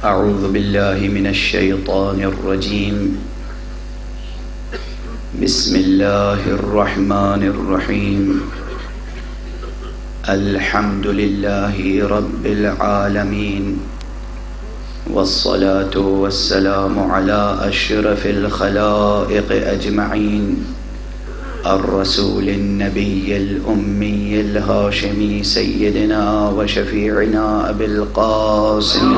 اعوذ باللہ من الشیطان الرجیم بسم اللہ الرحمن الرحیم الحمد للہ رب العالمین والصلاة والسلام علی اشرف الخلائق اجمعین الرسول النبی الأمی الہاشمی سیدنا و شفیعنا ابی القاسم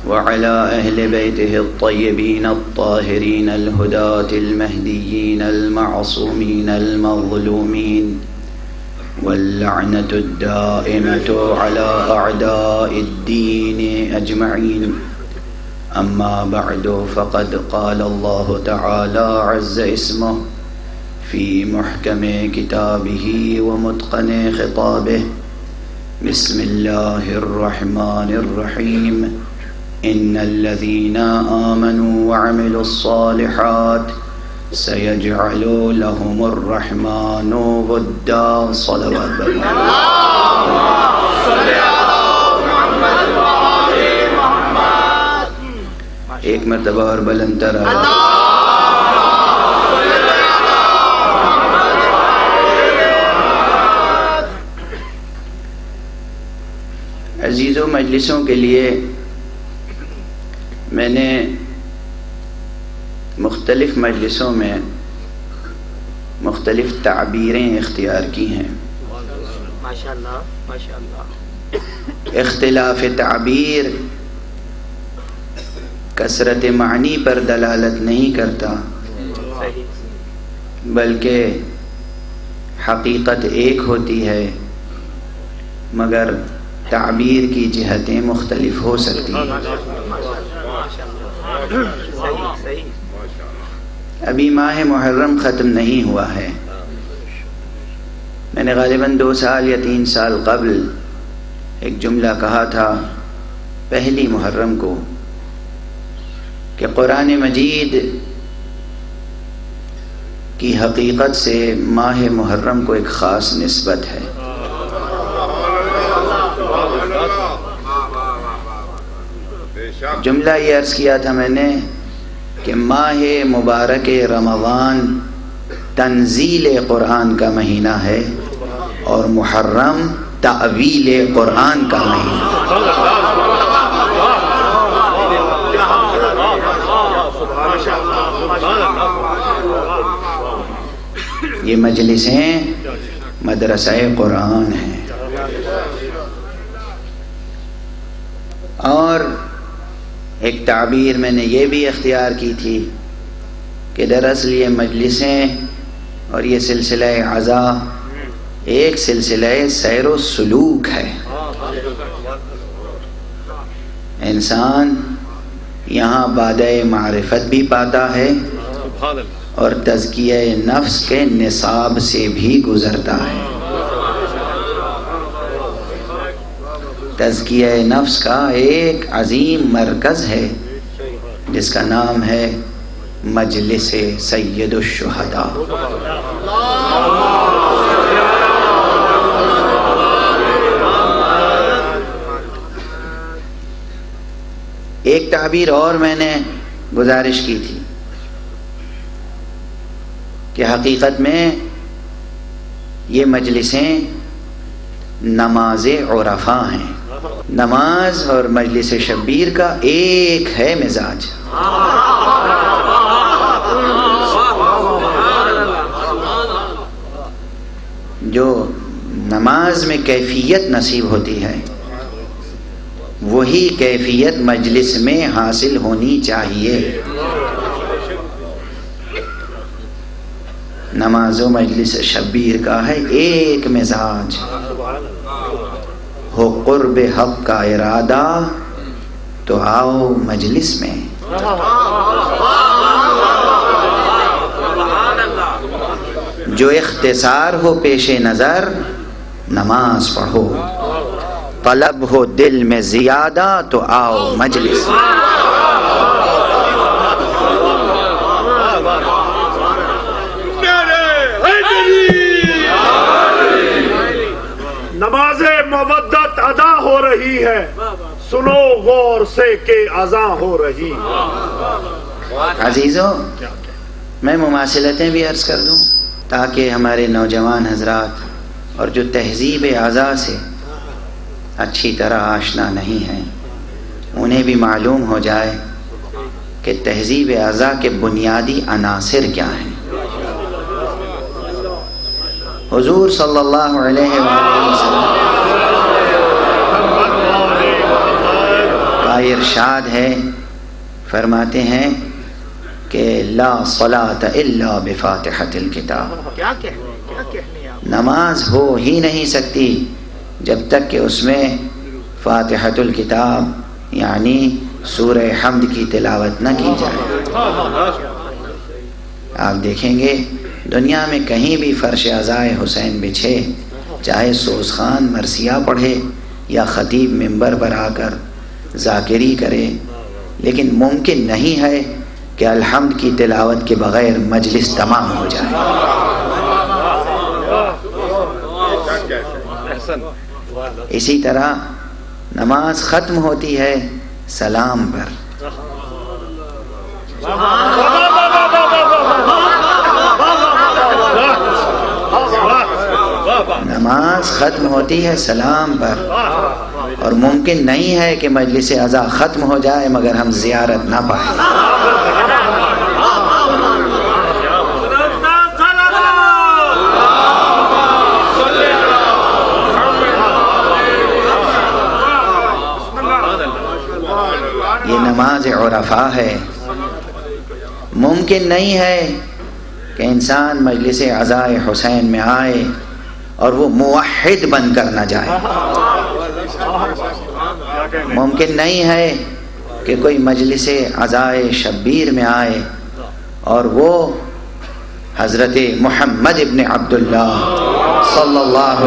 وعلى أهل بيته الطيبين الطاهرين الهداة المهديين المعصومين المظلومين واللعنة الدائمة على أعداء الدين أجمعين أما بعد فقد قال الله تعالى عز اسمه في محكم كتابه ومتقن خطابه بسم الله الرحمن الرحيم إن الذين آمنوا وعملوا الصالحات سيجعل لهم الرحمن ودا صلوات ایک مرتبہ اور بلند تر عزیزوں، مجلسوں کے لیے میں نے مختلف مجلسوں میں مختلف تعبیریں اختیار کی ہیں۔ ماشاءاللہ ماشاءاللہ۔ اختلاف تعبیر کثرت معنی پر دلالت نہیں کرتا، بلکہ حقیقت ایک ہوتی ہے مگر تعبیر کی جہتیں مختلف ہو سکتی ہیں۔ ابھی ماہ محرم ختم نہیں ہوا ہے۔ میں نے غالباً 2 سال یا 3 سال قبل ایک جملہ کہا تھا پہلی محرم کو کہ قرآن مجید کی حقیقت سے ماہ محرم کو ایک خاص نسبت ہے۔ جملہ یہ عرض کیا تھا میں نے کہ ماہ مبارک رمضان تنزیل قرآن کا مہینہ ہے اور محرم تعویل قرآن کا مہینہ۔ یہ مجلسیں مدرسہ قرآن ہیں، اور ایک تعبیر میں نے یہ بھی اختیار کی تھی کہ دراصل یہ مجلسیں اور یہ سلسلہ عزا ایک سلسلہ سیر و سلوک ہے۔ انسان یہاں بادہ معرفت بھی پاتا ہے اور تزکیہ نفس کے نصاب سے بھی گزرتا ہے۔ تزکیہ نفس کا ایک عظیم مرکز ہے جس کا نام ہے مجلس سید الشہداء۔ ایک تعبیر اور میں نے گزارش کی تھی کہ حقیقت میں یہ مجلسیں نماز عرفاء ہیں۔ نماز اور مجلس شبیر کا ایک ہے مزاج۔ جو نماز میں کیفیت نصیب ہوتی ہے وہی کیفیت مجلس میں حاصل ہونی چاہیے۔ نماز و مجلس شبیر کا ہے ایک مزاج، ہو قرب حق کا ارادہ تو آؤ مجلس میں۔ جو اختصار ہو پیش نظر نماز پڑھو، طلب ہو دل میں زیادہ تو آؤ مجلس میں۔ نماز مودت ادا ہو رہی ہے، سنو غور سے کہ اذاں ہو رہی ہے۔ عزیزوں، میں مماثلتیں بھی عرض کر دوں تاکہ ہمارے نوجوان حضرات اور جو تہذیب اعضاء سے اچھی طرح آشنا نہیں ہیں انہیں بھی معلوم ہو جائے کہ تہذیب اعضاء کے بنیادی عناصر کیا ہیں۔ حضور صلی اللہ علیہ وآلہ وسلم کا ارشاد ہے، فرماتے ہیں کہ لا صلاۃ الا بفاتحۃ الکتاب، کیا کہنے آپ؟ نماز ہو ہی نہیں سکتی جب تک کہ اس میں فاتحۃ الکتاب یعنی سورہ حمد کی تلاوت نہ کی جائے۔ آپ دیکھیں گے دنیا میں کہیں بھی فرش عزائے حسین بچھے، چاہے سوز خان مرثیہ پڑھے یا خطیب منبر پر آ کر ذاکری کرے، لیکن ممکن نہیں ہے کہ الحمد کی تلاوت کے بغیر مجلس تمام ہو جائے۔ اسی طرح نماز ختم ہوتی ہے سلام پر۔ نماز ختم ہوتی ہے سلام پر، اور ممکن نہیں ہے کہ مجلس عزا ختم ہو جائے مگر ہم زیارت نہ پائیں۔ یہ نماز عرفاء ہے۔ ممکن نہیں ہے کہ انسان مجلس عزائے حسین میں آئے اور وہ موحد بن کر نہ جائے۔ ممکن نہیں ہے کہ کوئی مجلس عزائے شبیر میں آئے اور وہ حضرت محمد ابن عبداللہ صلی اللہ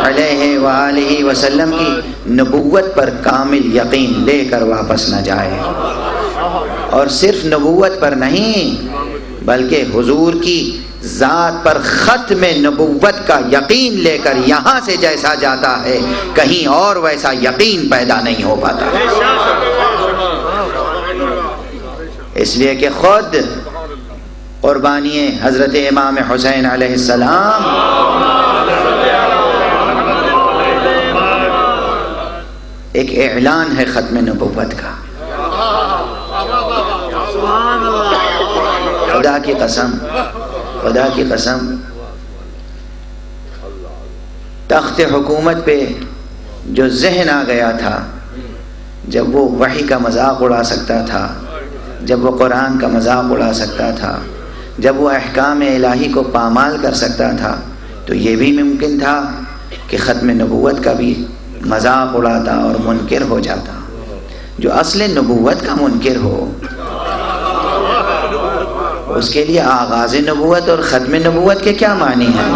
علیہ وآلہ وسلم کی نبوت پر کامل یقین لے کر واپس نہ جائے۔ اور صرف نبوت پر نہیں بلکہ حضور کی ذات پر ختم نبوت کا یقین لے کر یہاں سے جیسا جاتا ہے کہیں اور ویسا یقین پیدا نہیں ہو پاتا۔ اس لیے کہ خود قربانی حضرت امام حسین علیہ السلام ایک اعلان ہے ختم نبوت کا۔ خدا کی قسم، خدا کی قسم، تخت حکومت پہ جو ذہن آ گیا تھا جب وہ وحی کا مذاق اڑا سکتا تھا، جب وہ قرآن کا مذاق اڑا سکتا تھا، جب وہ احکام الہی کو پامال کر سکتا تھا، تو یہ بھی ممکن تھا کہ ختم نبوت کا بھی مذاق اڑاتا اور منکر ہو جاتا۔ جو اصل نبوت کا منکر ہو اس کے لیے آغاز نبوت اور ختم نبوت کے کیا معنی ہیں؟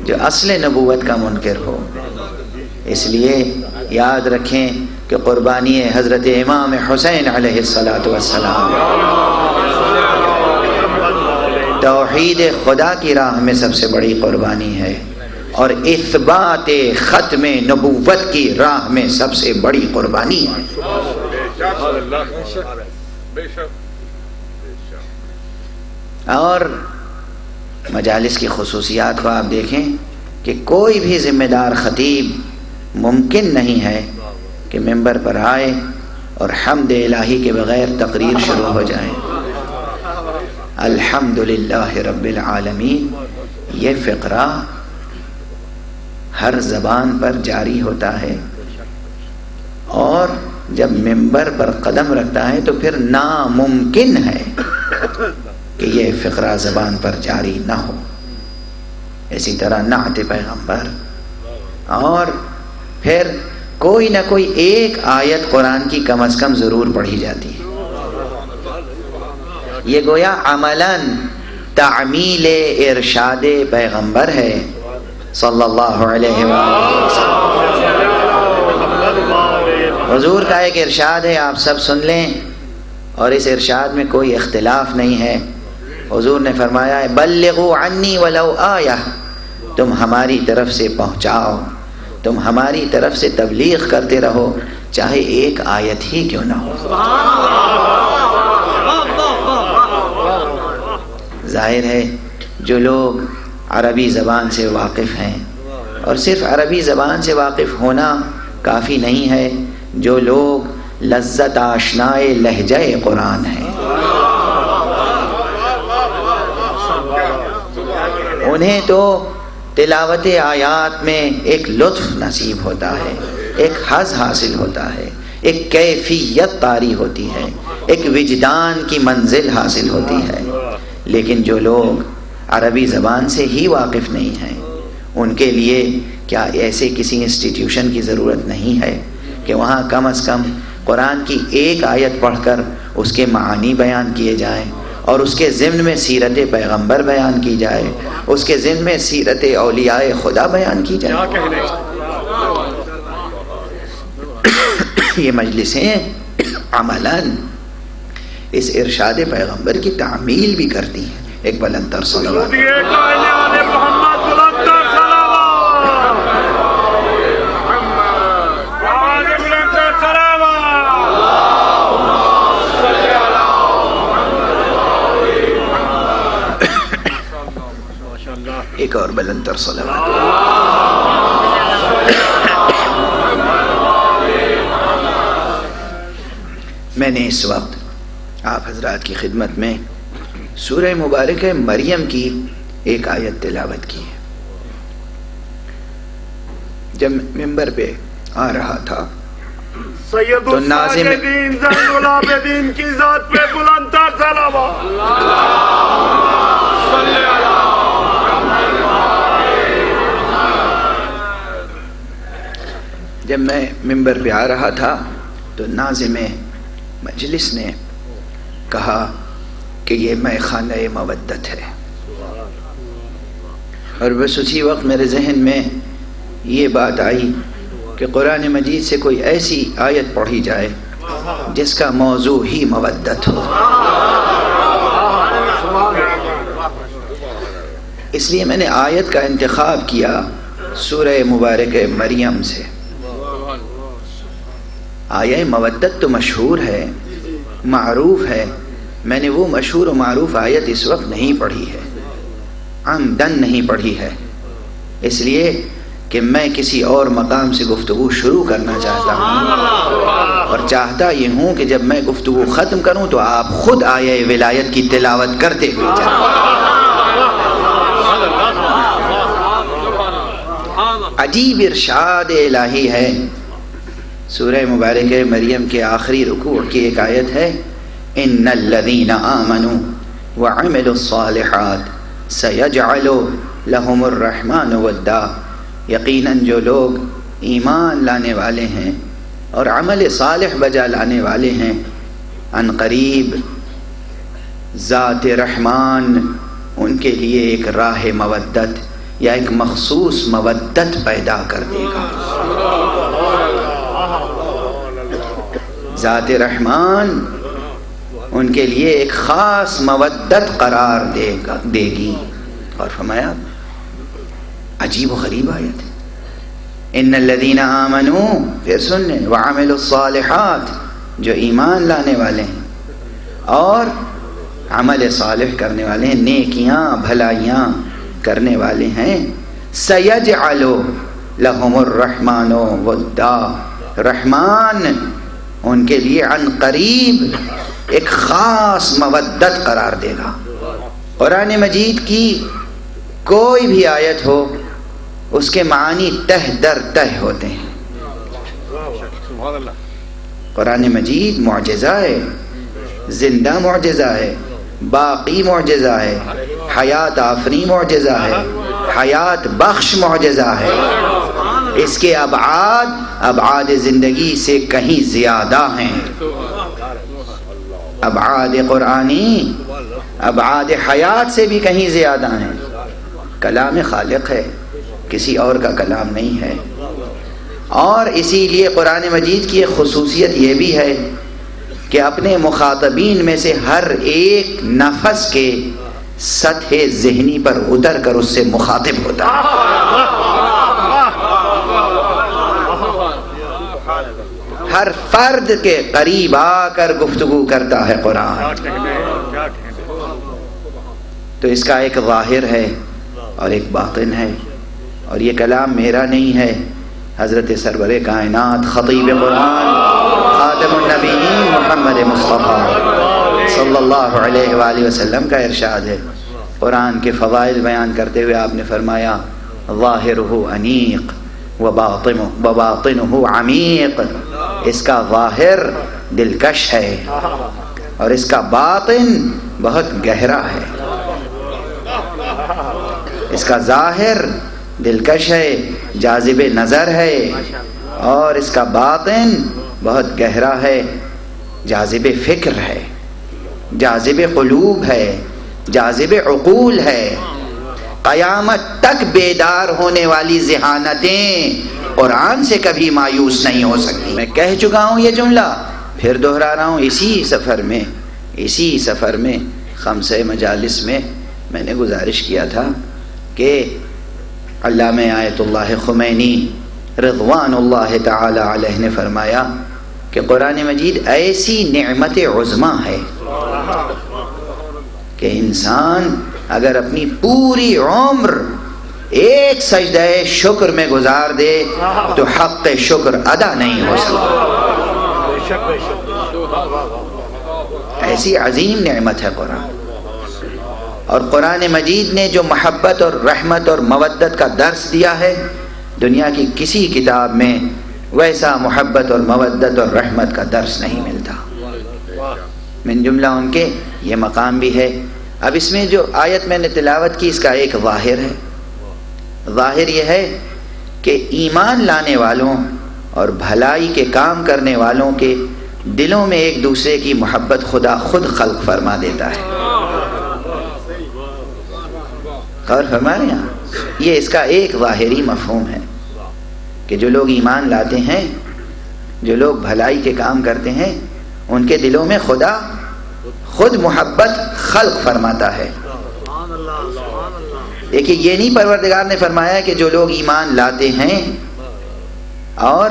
جو اصل نبوت کا منکر ہو۔ اس لیے یاد رکھیں کہ قربانی حضرت امام حسین علیہ السلام توحید خدا کی راہ میں سب سے بڑی قربانی ہے، اور اثبات ختم نبوت کی راہ میں سب سے بڑی قربانی ہے۔ اور مجالس کی خصوصیات کو آپ دیکھیں کہ کوئی بھی ذمہ دار خطیب ممکن نہیں ہے کہ ممبر پر آئے اور حمد الہی کے بغیر تقریر شروع ہو جائے۔ الحمدللہ رب العالمین، یہ فقرہ ہر زبان پر جاری ہوتا ہے، اور جب ممبر پر قدم رکھتا ہے تو پھر ناممکن ہے کہ یہ فقرہ زبان پر جاری نہ ہو۔ اسی طرح نعت پیغمبر، اور پھر کوئی نہ کوئی ایک آیت قرآن کی کم از کم ضرور پڑھی جاتی ہے۔ یہ گویا عملاً تعمیل ارشاد پیغمبر ہے صلی اللہ علیہ وآلہ وسلم۔ حضور کا ایک ارشاد ہے، آپ سب سن لیں، اور اس ارشاد میں کوئی اختلاف نہیں ہے۔ حضور نے فرمایا ہے بلغوا عنی ولو آیہ، تم ہماری طرف سے پہنچاؤ، تم ہماری طرف سے تبلیغ کرتے رہو، چاہے ایک آیت ہی کیوں نہ ہو۔ ظاہر ہے جو لوگ عربی زبان سے واقف ہیں، اور صرف عربی زبان سے واقف ہونا کافی نہیں ہے، جو لوگ لذت آشنائے لہجہ قرآن ہیں، انہیں تو تلاوت آیات میں ایک لطف نصیب ہوتا ہے، ایک حظ حاصل ہوتا ہے، ایک کیفیت طاری ہوتی ہے، ایک وجدان کی منزل حاصل ہوتی ہے۔ لیکن جو لوگ عربی زبان سے ہی واقف نہیں ہیں، ان کے لیے کیا ایسے کسی انسٹیٹیوشن کی ضرورت نہیں ہے کہ وہاں کم از کم قرآن کی ایک آیت پڑھ کر اس کے معانی بیان کیے جائیں، اور اس کے ضمن میں سیرت پیغمبر بیان کی جائے، اس کے ضمن میں سیرت اولیاء خدا بیان کی جائے۔ یہ مجلسیں عملاً اس ارشاد پیغمبر کی تعمیل بھی کرتی ہیں۔ ایک بلند تر صلوات۔ ایک اور بلند تر صلوات۔ میں نے اس وقت آپ حضرات کی خدمت میں سورہ مبارکہ مریم کی ایک آیت تلاوت کی ہے۔ جب ممبر پہ آ رہا تھا سید تو ناظم الساجدین زین العابدین کی ذات پہ بلند تر صلوات۔ جب میں ممبر پہ آ رہا تھا تو ناظم مجلس نے کہا کہ یہ میخانہ مودت ہے، اور بس اسی وقت میرے ذہن میں یہ بات آئی کہ قرآن مجید سے کوئی ایسی آیت پڑھی جائے جس کا موضوع ہی مودت ہو۔ اس لیے میں نے آیت کا انتخاب کیا سورہ مبارکہ مریم سے۔ آیہ مودت تو مشہور ہے، معروف ہے، میں نے وہ مشہور و معروف آیت اس وقت نہیں پڑھی ہے، عمدن نہیں پڑھی ہے، اس لیے کہ میں کسی اور مقام سے گفتگو شروع کرنا چاہتا ہوں، اور چاہتا یہ ہوں کہ جب میں گفتگو ختم کروں تو آپ خود آیہ ولایت کی تلاوت کرتے ہوئے جائیں۔ عجیب ارشاد الہی ہے۔ سورہ مبارکہ مریم کے آخری رکوع کی ایک آیت ہے، ان الذین آمنوا وعملوا الصالحات سیجعل لهم الرحمن ودا۔ یقیناً جو لوگ ایمان لانے والے ہیں اور عمل صالح بجا لانے والے ہیں، ان قریب ذات رحمان ان کے لیے ایک راہ مودت یا ایک مخصوص مودت پیدا کر دے گا۔ ذات رحمان ان کے لیے ایک خاص مودت قرار دے گی۔ اور فرمایا عجیب و غریب آیت ہے، ان الذین آمنوا، پھر سننے، وعملوا الصالحات، جو ایمان لانے والے ہیں اور عمل صالح کرنے والے ہیں، نیکیاں بھلائیاں کرنے والے ہیں، سیجعل لهم الرحمن ودا، رحمان ان کے لیے عن قریب ایک خاص مودت قرار دے گا۔ قرآن مجید کی کوئی بھی آیت ہو اس کے معانی تہ در تہ ہوتے ہیں۔ قرآن مجید معجزہ ہے، زندہ معجزہ ہے، باقی معجزہ ہے، حیات آفری معجزہ ہے، حیات بخش معجزہ ہے۔ اس کے ابعاد زندگی سے کہیں زیادہ ہیں، ابعاد قرآنی ابعاد حیات سے بھی کہیں زیادہ ہیں۔ کلام خالق ہے، کسی اور کا کلام نہیں ہے۔ اور اسی لیے قرآن مجید کی ایک خصوصیت یہ بھی ہے کہ اپنے مخاطبین میں سے ہر ایک نفس کے سطح ذہنی پر اتر کر اس سے مخاطب ہوتا ہے۔ ہر فرد کے قریب آ کر گفتگو کرتا ہے قرآن۔ تو اس کا ایک ظاہر ہے اور ایک باطن ہے، اور یہ کلام میرا نہیں ہے، حضرت سرور کائنات خطیب قرآن خاتم النبیین محمد مصطفیٰ صلی اللہ علیہ وآلہ وسلم کا ارشاد ہے۔ قرآن کے فضائل بیان کرتے ہوئے آپ نے فرمایا ظاہرہ انیق وباطنہ عمیق، اس کا ظاہر دلکش ہے اور اس کا باطن بہت گہرا ہے۔ اس کا ظاہر دلکش ہے، جاذب نظر ہے، اور اس کا باطن بہت گہرا ہے، جاذب فکر ہے، جاذب قلوب ہے، جاذب عقول ہے۔ قیامت تک بیدار ہونے والی ذہانتیں قرآن سے کبھی مایوس نہیں ہو سکتی۔ میں کہہ چکا ہوں یہ جملہ، پھر دہرا رہا ہوں، اسی سفر میں خمسہ مجالس میں میں نے گزارش کیا تھا کہ علامہ آیت اللہ خمینی رضوان اللہ تعالی علیہ نے فرمایا کہ قرآن مجید ایسی نعمت عظمی ہے کہ انسان اگر اپنی پوری عمر ایک سجدہ شکر میں گزار دے تو حق شکر ادا نہیں ہو سکتا۔ ایسی عظیم نعمت ہے قرآن، اور قرآن مجید نے جو محبت اور رحمت اور مودت کا درس دیا ہے، دنیا کی کسی کتاب میں ویسا محبت اور مودت اور رحمت کا درس نہیں ملتا۔ من جملہ ان کے یہ مقام بھی ہے۔ اب اس میں جو آیت میں نے تلاوت کی، اس کا ایک ظاہر ہے۔ ظاہر یہ ہے کہ ایمان لانے والوں اور بھلائی کے کام کرنے والوں کے دلوں میں ایک دوسرے کی محبت خدا خود خلق فرما دیتا ہے۔ غور فرما رہے ہیں؟ یہ اس کا ایک ظاہری مفہوم ہے کہ جو لوگ ایمان لاتے ہیں، جو لوگ بھلائی کے کام کرتے ہیں، ان کے دلوں میں خدا خود محبت خلق فرماتا ہے۔ دیکھیے، یہ نہیں پروردگار نے فرمایا کہ جو لوگ ایمان لاتے ہیں اور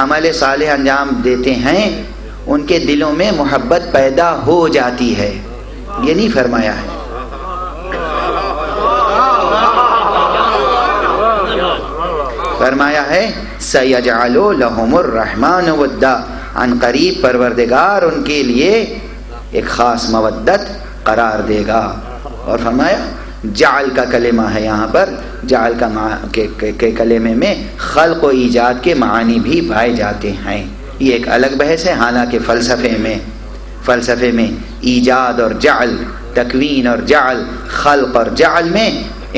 عمل صالح انجام دیتے ہیں ان کے دلوں میں محبت پیدا ہو جاتی ہے، یہ نہیں فرمایا ہے۔ فرمایا ہے سَيَجْعَلُ لَهُمُ الرَّحْمَنُ وَدًّا، عن قریب پروردگار ان کے لیے ایک خاص مودت قرار دے گا۔ اور فرمایا جعل کا کلمہ ہے یہاں پر، جعل کا کے کلمے میں خلق و ایجاد کے معانی بھی پائے جاتے ہیں۔ یہ ایک الگ بحث ہے، حالانکہ فلسفے میں ایجاد اور جعل، تکوین اور جعل، خلق اور جعل میں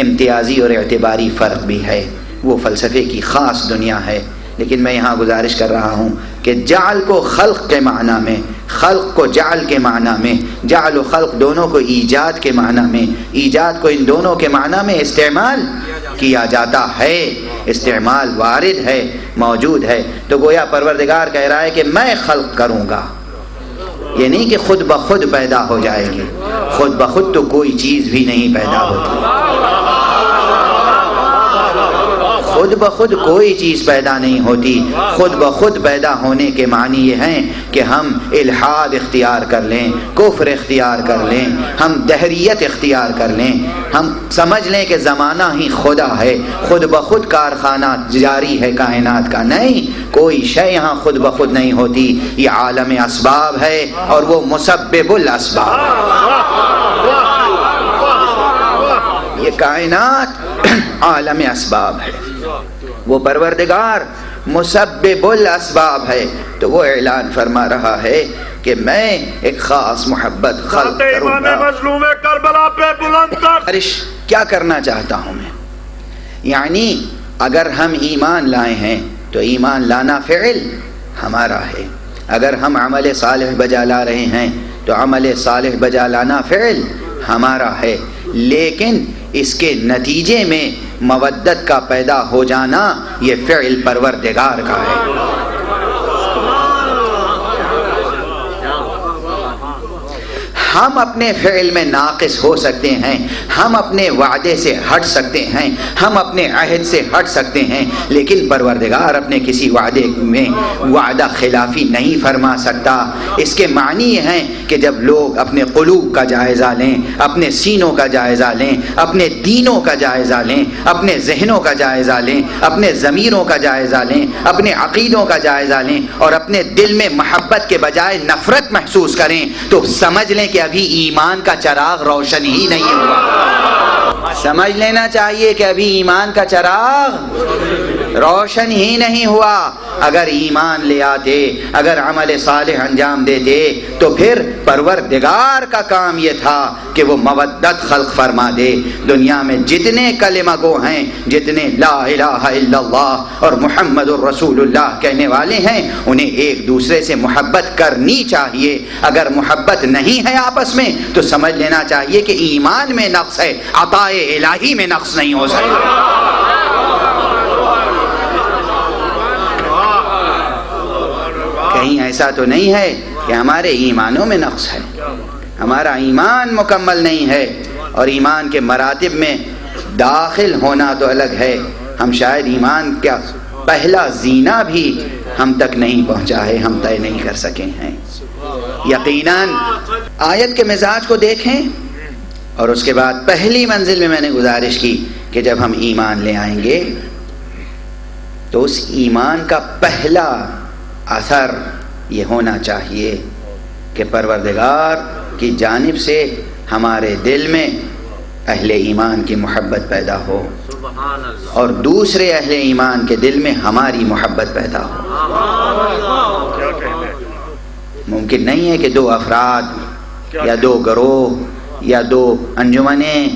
امتیازی اور اعتباری فرق بھی ہے، وہ فلسفے کی خاص دنیا ہے۔ لیکن میں یہاں گزارش کر رہا ہوں کہ جعل کو خلق کے معنی میں، خلق کو جعل کے معنی میں، جعل و خلق دونوں کو ایجاد کے معنی میں، ایجاد کو ان دونوں کے معنی میں استعمال کیا جاتا ہے، استعمال وارد ہے، موجود ہے۔ تو گویا پروردگار کہہ رہا ہے کہ میں خلق کروں گا، یہ نہیں کہ خود بخود پیدا ہو جائے گی، خود بخود تو کوئی چیز بھی نہیں پیدا ہوتی، خود بخود کوئی چیز پیدا نہیں ہوتی۔ خود بخود پیدا ہونے کے معنی یہ ہیں کہ ہم الحاد اختیار کر لیں، کفر اختیار کر لیں، ہم دہریت اختیار کر لیں، ہم سمجھ لیں کہ زمانہ ہی خدا ہے، خود بخود کارخانہ جاری ہے کائنات کا۔ نہیں، کوئی شے یہاں خود بخود نہیں ہوتی، یہ عالم اسباب ہے اور وہ مسبب الاسباب ہے۔ یہ کائنات عالم اسباب ہے، وہ پروردگار مسبب الاسباب ہے۔ تو وہ اعلان فرما رہا ہے کہ میں ایک خاص محبت خلق کروں گا۔ مظلوم کربلا پہ بلند کر۔ کیا کرنا چاہتا ہوں میں؟ یعنی اگر ہم ایمان لائے ہیں تو ایمان لانا فعل ہمارا ہے، اگر ہم عمل صالح بجا لا رہے ہیں تو عمل صالح بجا لانا فعل ہمارا ہے، لیکن اس کے نتیجے میں مودت کا پیدا ہو جانا یہ فعل پروردگار کا ہے۔ ہم اپنے فعل میں ناقص ہو سکتے ہیں، ہم اپنے وعدے سے ہٹ سکتے ہیں، ہم اپنے عہد سے ہٹ سکتے ہیں، لیکن پروردگار اپنے کسی وعدے میں وعدہ خلافی نہیں فرما سکتا۔ اس کے معنی یہ ہیں کہ جب لوگ اپنے قلوب کا جائزہ لیں، اپنے سینوں کا جائزہ لیں، اپنے دینوں کا جائزہ لیں، اپنے ذہنوں کا جائزہ لیں، اپنے ضمیروں کا جائزہ لیں، اپنے عقیدوں کا جائزہ لیں، اور اپنے دل میں محبت کے بجائے نفرت محسوس کریں، تو سمجھ لیں کہ ابھی ایمان کا چراغ روشن ہی نہیں ہوا۔ سمجھ لینا چاہیے کہ ابھی ایمان کا چراغ روشن ہی نہیں ہوا۔ اگر ایمان لے آتے، اگر عمل صالح انجام دیتے، تو پھر پروردگار کا کام یہ تھا کہ وہ مودت خلق فرما دے۔ دنیا میں جتنے کلمہ گو ہیں، جتنے لا الہ الا اللہ اور محمد الرسول اللہ کہنے والے ہیں، انہیں ایک دوسرے سے محبت کرنی چاہیے۔ اگر محبت نہیں ہے آپس میں تو سمجھ لینا چاہیے کہ ایمان میں نقص ہے، عطائے الہی میں نقص نہیں ہو سکتا۔ کہیں ایسا تو نہیں ہے کہ ہمارے ایمانوں میں نقص ہے، ہمارا ایمان مکمل نہیں ہے، اور ایمان کے مراتب میں داخل ہونا تو الگ ہے، ہم شاید ایمان کا پہلا زینہ بھی ہم تک نہیں پہنچا ہے، ہم طے نہیں کر سکے ہیں۔ یقیناً آیت کے مزاج کو دیکھیں، اور اس کے بعد پہلی منزل میں میں نے گزارش کی کہ جب ہم ایمان لے آئیں گے تو اس ایمان کا پہلا اثر یہ ہونا چاہیے کہ پروردگار کی جانب سے ہمارے دل میں اہل ایمان کی محبت پیدا ہو، اور دوسرے اہل ایمان کے دل میں ہماری محبت پیدا ہو۔ ممکن نہیں ہے کہ دو افراد یا دو گروہ یا دو انجمنیں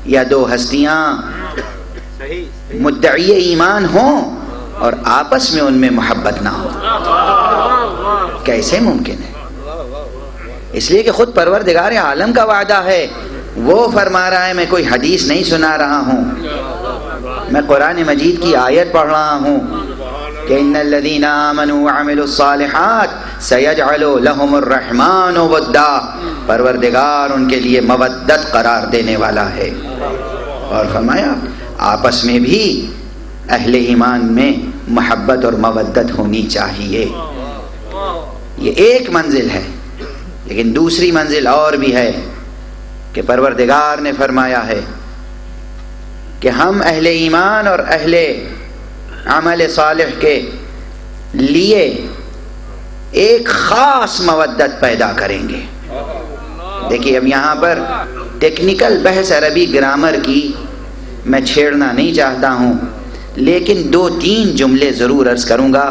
یا دو ہستیاں مدعی ایمان ہوں اور آپس میں ان میں محبت نہ ہو۔ کیسے ممکن ہے؟ اس لیے کہ خود پروردگار عالم کا وعدہ ہے، وہ فرما رہا ہے، میں کوئی حدیث نہیں سنا رہا ہوں، میں قرآن مجید کی آیت پڑھ رہا ہوں کہ ان الذین آمنوا وعملوا الصالحات سیجعل لهم الرحمن ودا، پروردگار ان کے لیے مودت قرار دینے والا ہے۔ اور فرمایا آپس میں بھی اہل ایمان میں محبت اور مودت ہونی چاہیے۔ یہ ایک منزل ہے، لیکن دوسری منزل اور بھی ہے کہ پروردگار نے فرمایا ہے کہ ہم اہل ایمان اور اہل عمل صالح کے لیے ایک خاص مودت پیدا کریں گے۔ دیکھیے اب یہاں پر ٹیکنیکل بحث عربی گرامر کی میں چھیڑنا نہیں چاہتا ہوں، لیکن دو تین جملے ضرور عرض کروں گا۔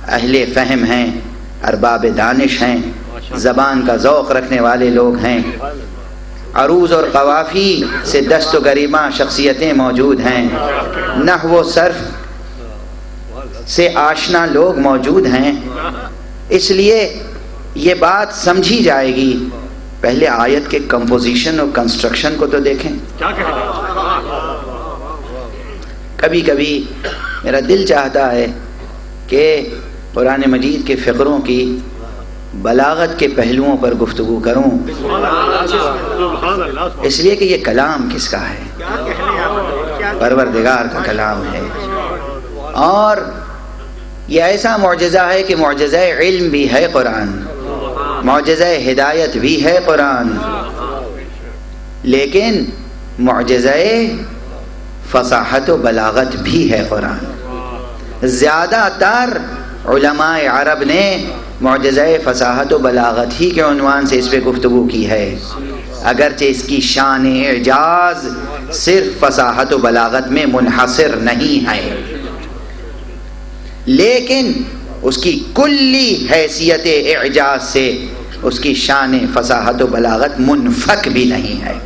اہل فہم ہیں، ارباب دانش ہیں، زبان کا ذوق رکھنے والے لوگ ہیں، عروض اور قوافی سے دست و گریباں شخصیتیں موجود ہیں، نحو و صرف سے آشنا لوگ موجود ہیں، اس لیے یہ بات سمجھی جائے گی۔ پہلے آیت کے کمپوزیشن اور کنسٹرکشن کو تو دیکھیں۔ کبھی کبھی میرا دل چاہتا ہے کہ قرآن مجید کے فقروں کی بلاغت کے پہلوؤں پر گفتگو کروں، اس لیے کہ یہ کلام کس کا ہے؟ پروردگار کا کلام ہے، اور یہ ایسا معجزہ ہے کہ معجزہ علم بھی ہے قرآن، معجزہ ہدایت بھی ہے قرآن، لیکن معجزہ فصاحت و بلاغت بھی ہے قرآن۔ زیادہ تر علماء عرب نے معجزہ فصاحت و بلاغت ہی کے عنوان سے اس پہ گفتگو کی ہے، اگرچہ اس کی شان اعجاز صرف فصاحت و بلاغت میں منحصر نہیں ہے، لیکن اس کی کلی حیثیت اعجاز سے اس کی شان فصاحت و بلاغت منفک بھی نہیں ہے،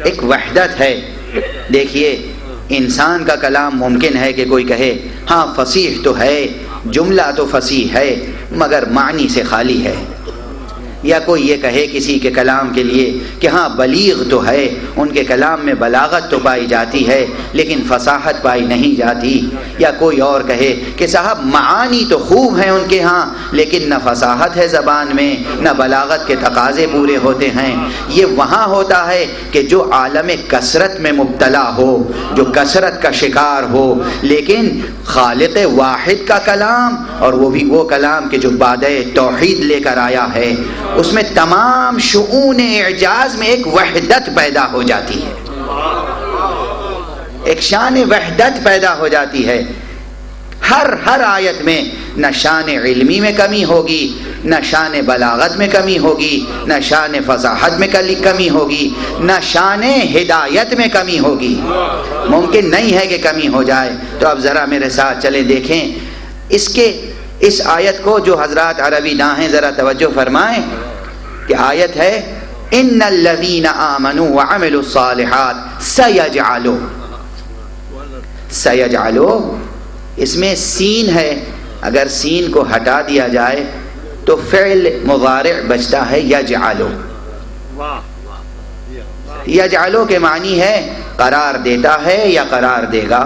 ایک وحدت ہے۔ دیکھیے انسان کا کلام ممکن ہے کہ کوئی کہے ہاں فصیح تو ہے، جملہ تو فصیح ہے، مگر معنی سے خالی ہے، یا کوئی یہ کہے کسی کے کلام کے لیے کہ ہاں بلیغ تو ہے، ان کے کلام میں بلاغت تو پائی جاتی ہے لیکن فصاحت پائی نہیں جاتی، یا کوئی اور کہے کہ صاحب معانی تو خوب ہیں ان کے ہاں لیکن نہ فصاحت ہے زبان میں، نہ بلاغت کے تقاضے پورے ہوتے ہیں۔ یہ وہاں ہوتا ہے کہ جو عالم کثرت میں مبتلا ہو، جو کثرت کا شکار ہو، لیکن خالق واحد کا کلام، اور وہ بھی وہ کلام کہ جو بادئ توحید لے کر آیا ہے، اس میں تمام شؤون اعجاز میں ایک وحدت پیدا ہو جاتی ہے، ایک شان وحدت پیدا ہو جاتی ہے۔ ہر آیت میں نہ شان علمی میں کمی ہوگی، نہ شان بلاغت میں کمی ہوگی، نہ شان فصاحت میں کمی ہوگی، نہ شان ہدایت میں کمی ہوگی۔ ممکن نہیں ہے کہ کمی ہو جائے۔ تو اب ذرا میرے ساتھ چلیں دیکھیں اس آیت کو، جو حضرات عربی نہ ہیں ذرا توجہ فرمائیں کہ آیت ہے ان الذین آمنوا وعملوا الصالحات سیجعلوا، اس میں سین ہے، اگر سین کو ہٹا دیا جائے تو فعل مضارع بچتا ہے یجعلو۔ یجعلو کے معنی ہے قرار دیتا ہے یا قرار دے گا،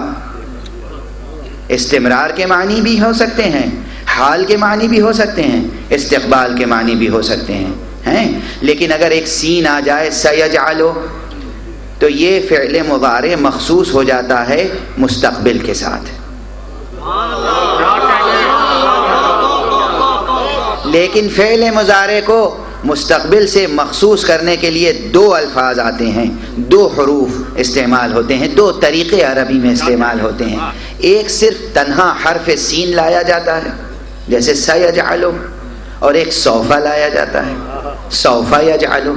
استمرار کے معنی بھی ہو سکتے ہیں، حال کے معنی بھی ہو سکتے ہیں، استقبال کے معنی بھی ہو سکتے ہیں، لیکن اگر ایک سین آ جائے سیجعلو تو یہ فعل مضارع مخصوص ہو جاتا ہے مستقبل کے ساتھ۔ لیکن فعل مضارع کو مستقبل سے مخصوص کرنے کے لیے دو الفاظ آتے ہیں، دو حروف استعمال ہوتے ہیں، دو طریقے عربی میں استعمال ہوتے ہیں۔ ایک صرف تنہا حرف سین لایا جاتا ہے جیسے سیجعلو، اور ایک سوف لایا جاتا ہے سوف یجعلو۔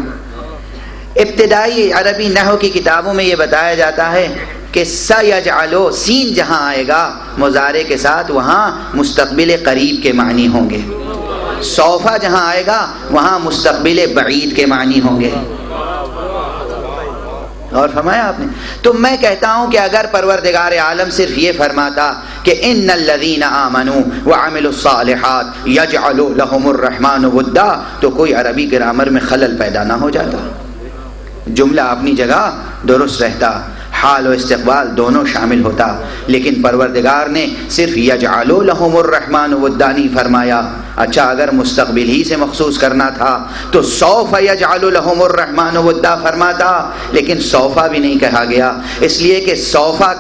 ابتدائی عربی نحو کی کتابوں میں یہ بتایا جاتا ہے کہ سیجعلو سین جہاں آئے گا مضارع کے ساتھ وہاں مستقبل قریب کے معنی ہوں گے، سوفا جہاں آئے گا وہاں مستقبل بعید کے معنی ہوں گے۔ اور فرمایا آپ نے، تو میں کہتا ہوں کہ اگر پروردگار عالم صرف یہ فرماتا کہ ان الذین آمنوا وعملوا الصالحات یجعل لهم الرحمن ودا تو کوئی عربی گرامر میں خلل پیدا نہ ہو جاتا، جملہ اپنی جگہ درست رہتا، حال و استقبال دونوں شامل ہوتا، لیکن پروردگار نے صرف یجعل لهم الرحمن ودا نہیں فرمایا۔ اچھا اگر مستقبل ہی سے مخصوص کرنا تھا تو سوف یجعل لهم الرحمن ودا فرماتا، لیکن سوفا بھی نہیں کہا گیا، اس لیے کہ سوفا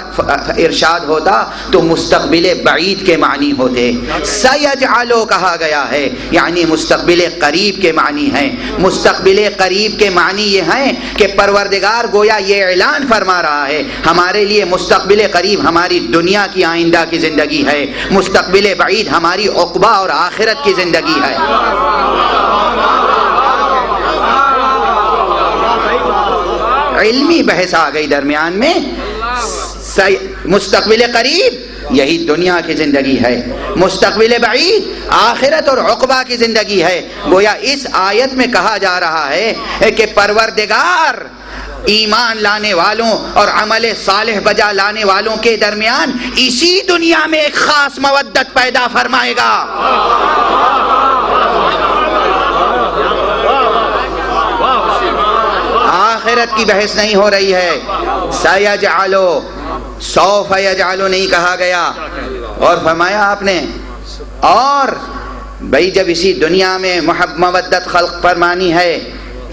ارشاد ہوتا تو مستقبل بعید کے معنی ہوتے، سیجعل کہا گیا ہے یعنی مستقبل قریب کے معنی ہیں۔ مستقبل قریب کے معنی یہ ہیں کہ پروردگار گویا یہ اعلان فرما رہا ہے ہمارے لیے مستقبل قریب ہماری دنیا کی آئندہ کی زندگی ہے، مستقبل بعید ہماری عقبہ اور آخرت کی زندگی ہے۔ علمی بحث آ گئی درمیان میں، مستقبل قریب یہی دنیا کی زندگی ہے، مستقبل بعید آخرت اور عقبہ کی زندگی ہے۔ گویا اس آیت میں کہا جا رہا ہے کہ پروردگار ایمان لانے والوں اور عمل صالح بجا لانے والوں کے درمیان اسی دنیا میں ایک خاص مودت پیدا فرمائے گا۔ آخرت کی بحث نہیں ہو رہی ہے، سیجعلو سوف یجعلو نہیں کہا گیا۔ اور فرمایا آپ نے، اور بھئی جب اسی دنیا میں مودت خلق فرمانی ہے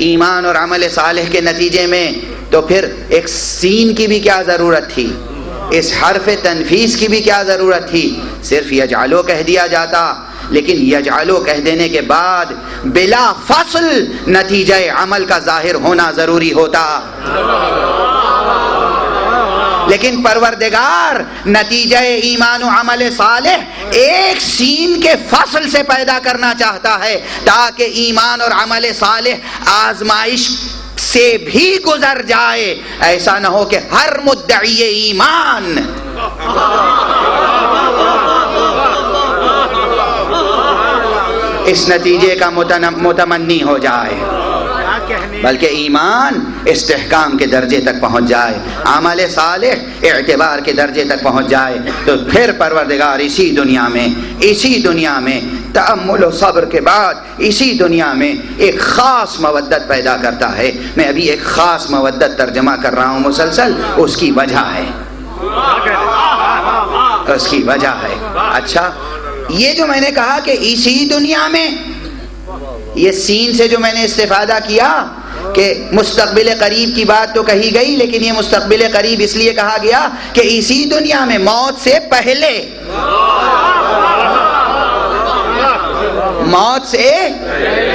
ایمان اور عمل صالح کے نتیجے میں، تو پھر ایک سین کی بھی کیا ضرورت تھی، اس حرف تنفیس کی بھی کیا ضرورت تھی، صرف یجعلو کہہ دیا جاتا، لیکن یجعلو کہہ دینے کے بعد بلا فصل نتیجہ عمل کا ظاہر ہونا ضروری ہوتا، لیکن پروردگار نتیجہ ایمان و عمل صالح ایک سین کے فصل سے پیدا کرنا چاہتا ہے تاکہ ایمان اور عمل صالح آزمائش سے بھی گزر جائے، ایسا نہ ہو کہ ہر مدعی ایمان اس نتیجے کا متمنی ہو جائے، بلکہ ایمان استحکام کے درجے تک پہنچ جائے، عمل صالح اعتبار کے درجے تک پہنچ جائے، تو پھر پروردگار اسی دنیا میں تأمل و صبر کے بعد اسی دنیا میں ایک خاص مودت پیدا کرتا ہے. میں ابھی ایک خاص مودت ترجمہ کر رہا ہوں مسلسل، اس کی وجہ ہے، اس کی وجہ ہے. اچھا، یہ جو میں نے کہا کہ اسی دنیا میں، یہ سین سے جو میں نے استفادہ کیا کہ مستقبل قریب کی بات تو کہی گئی، لیکن یہ مستقبل قریب اس لیے کہا گیا کہ اسی دنیا میں موت سے پہلے، موت سے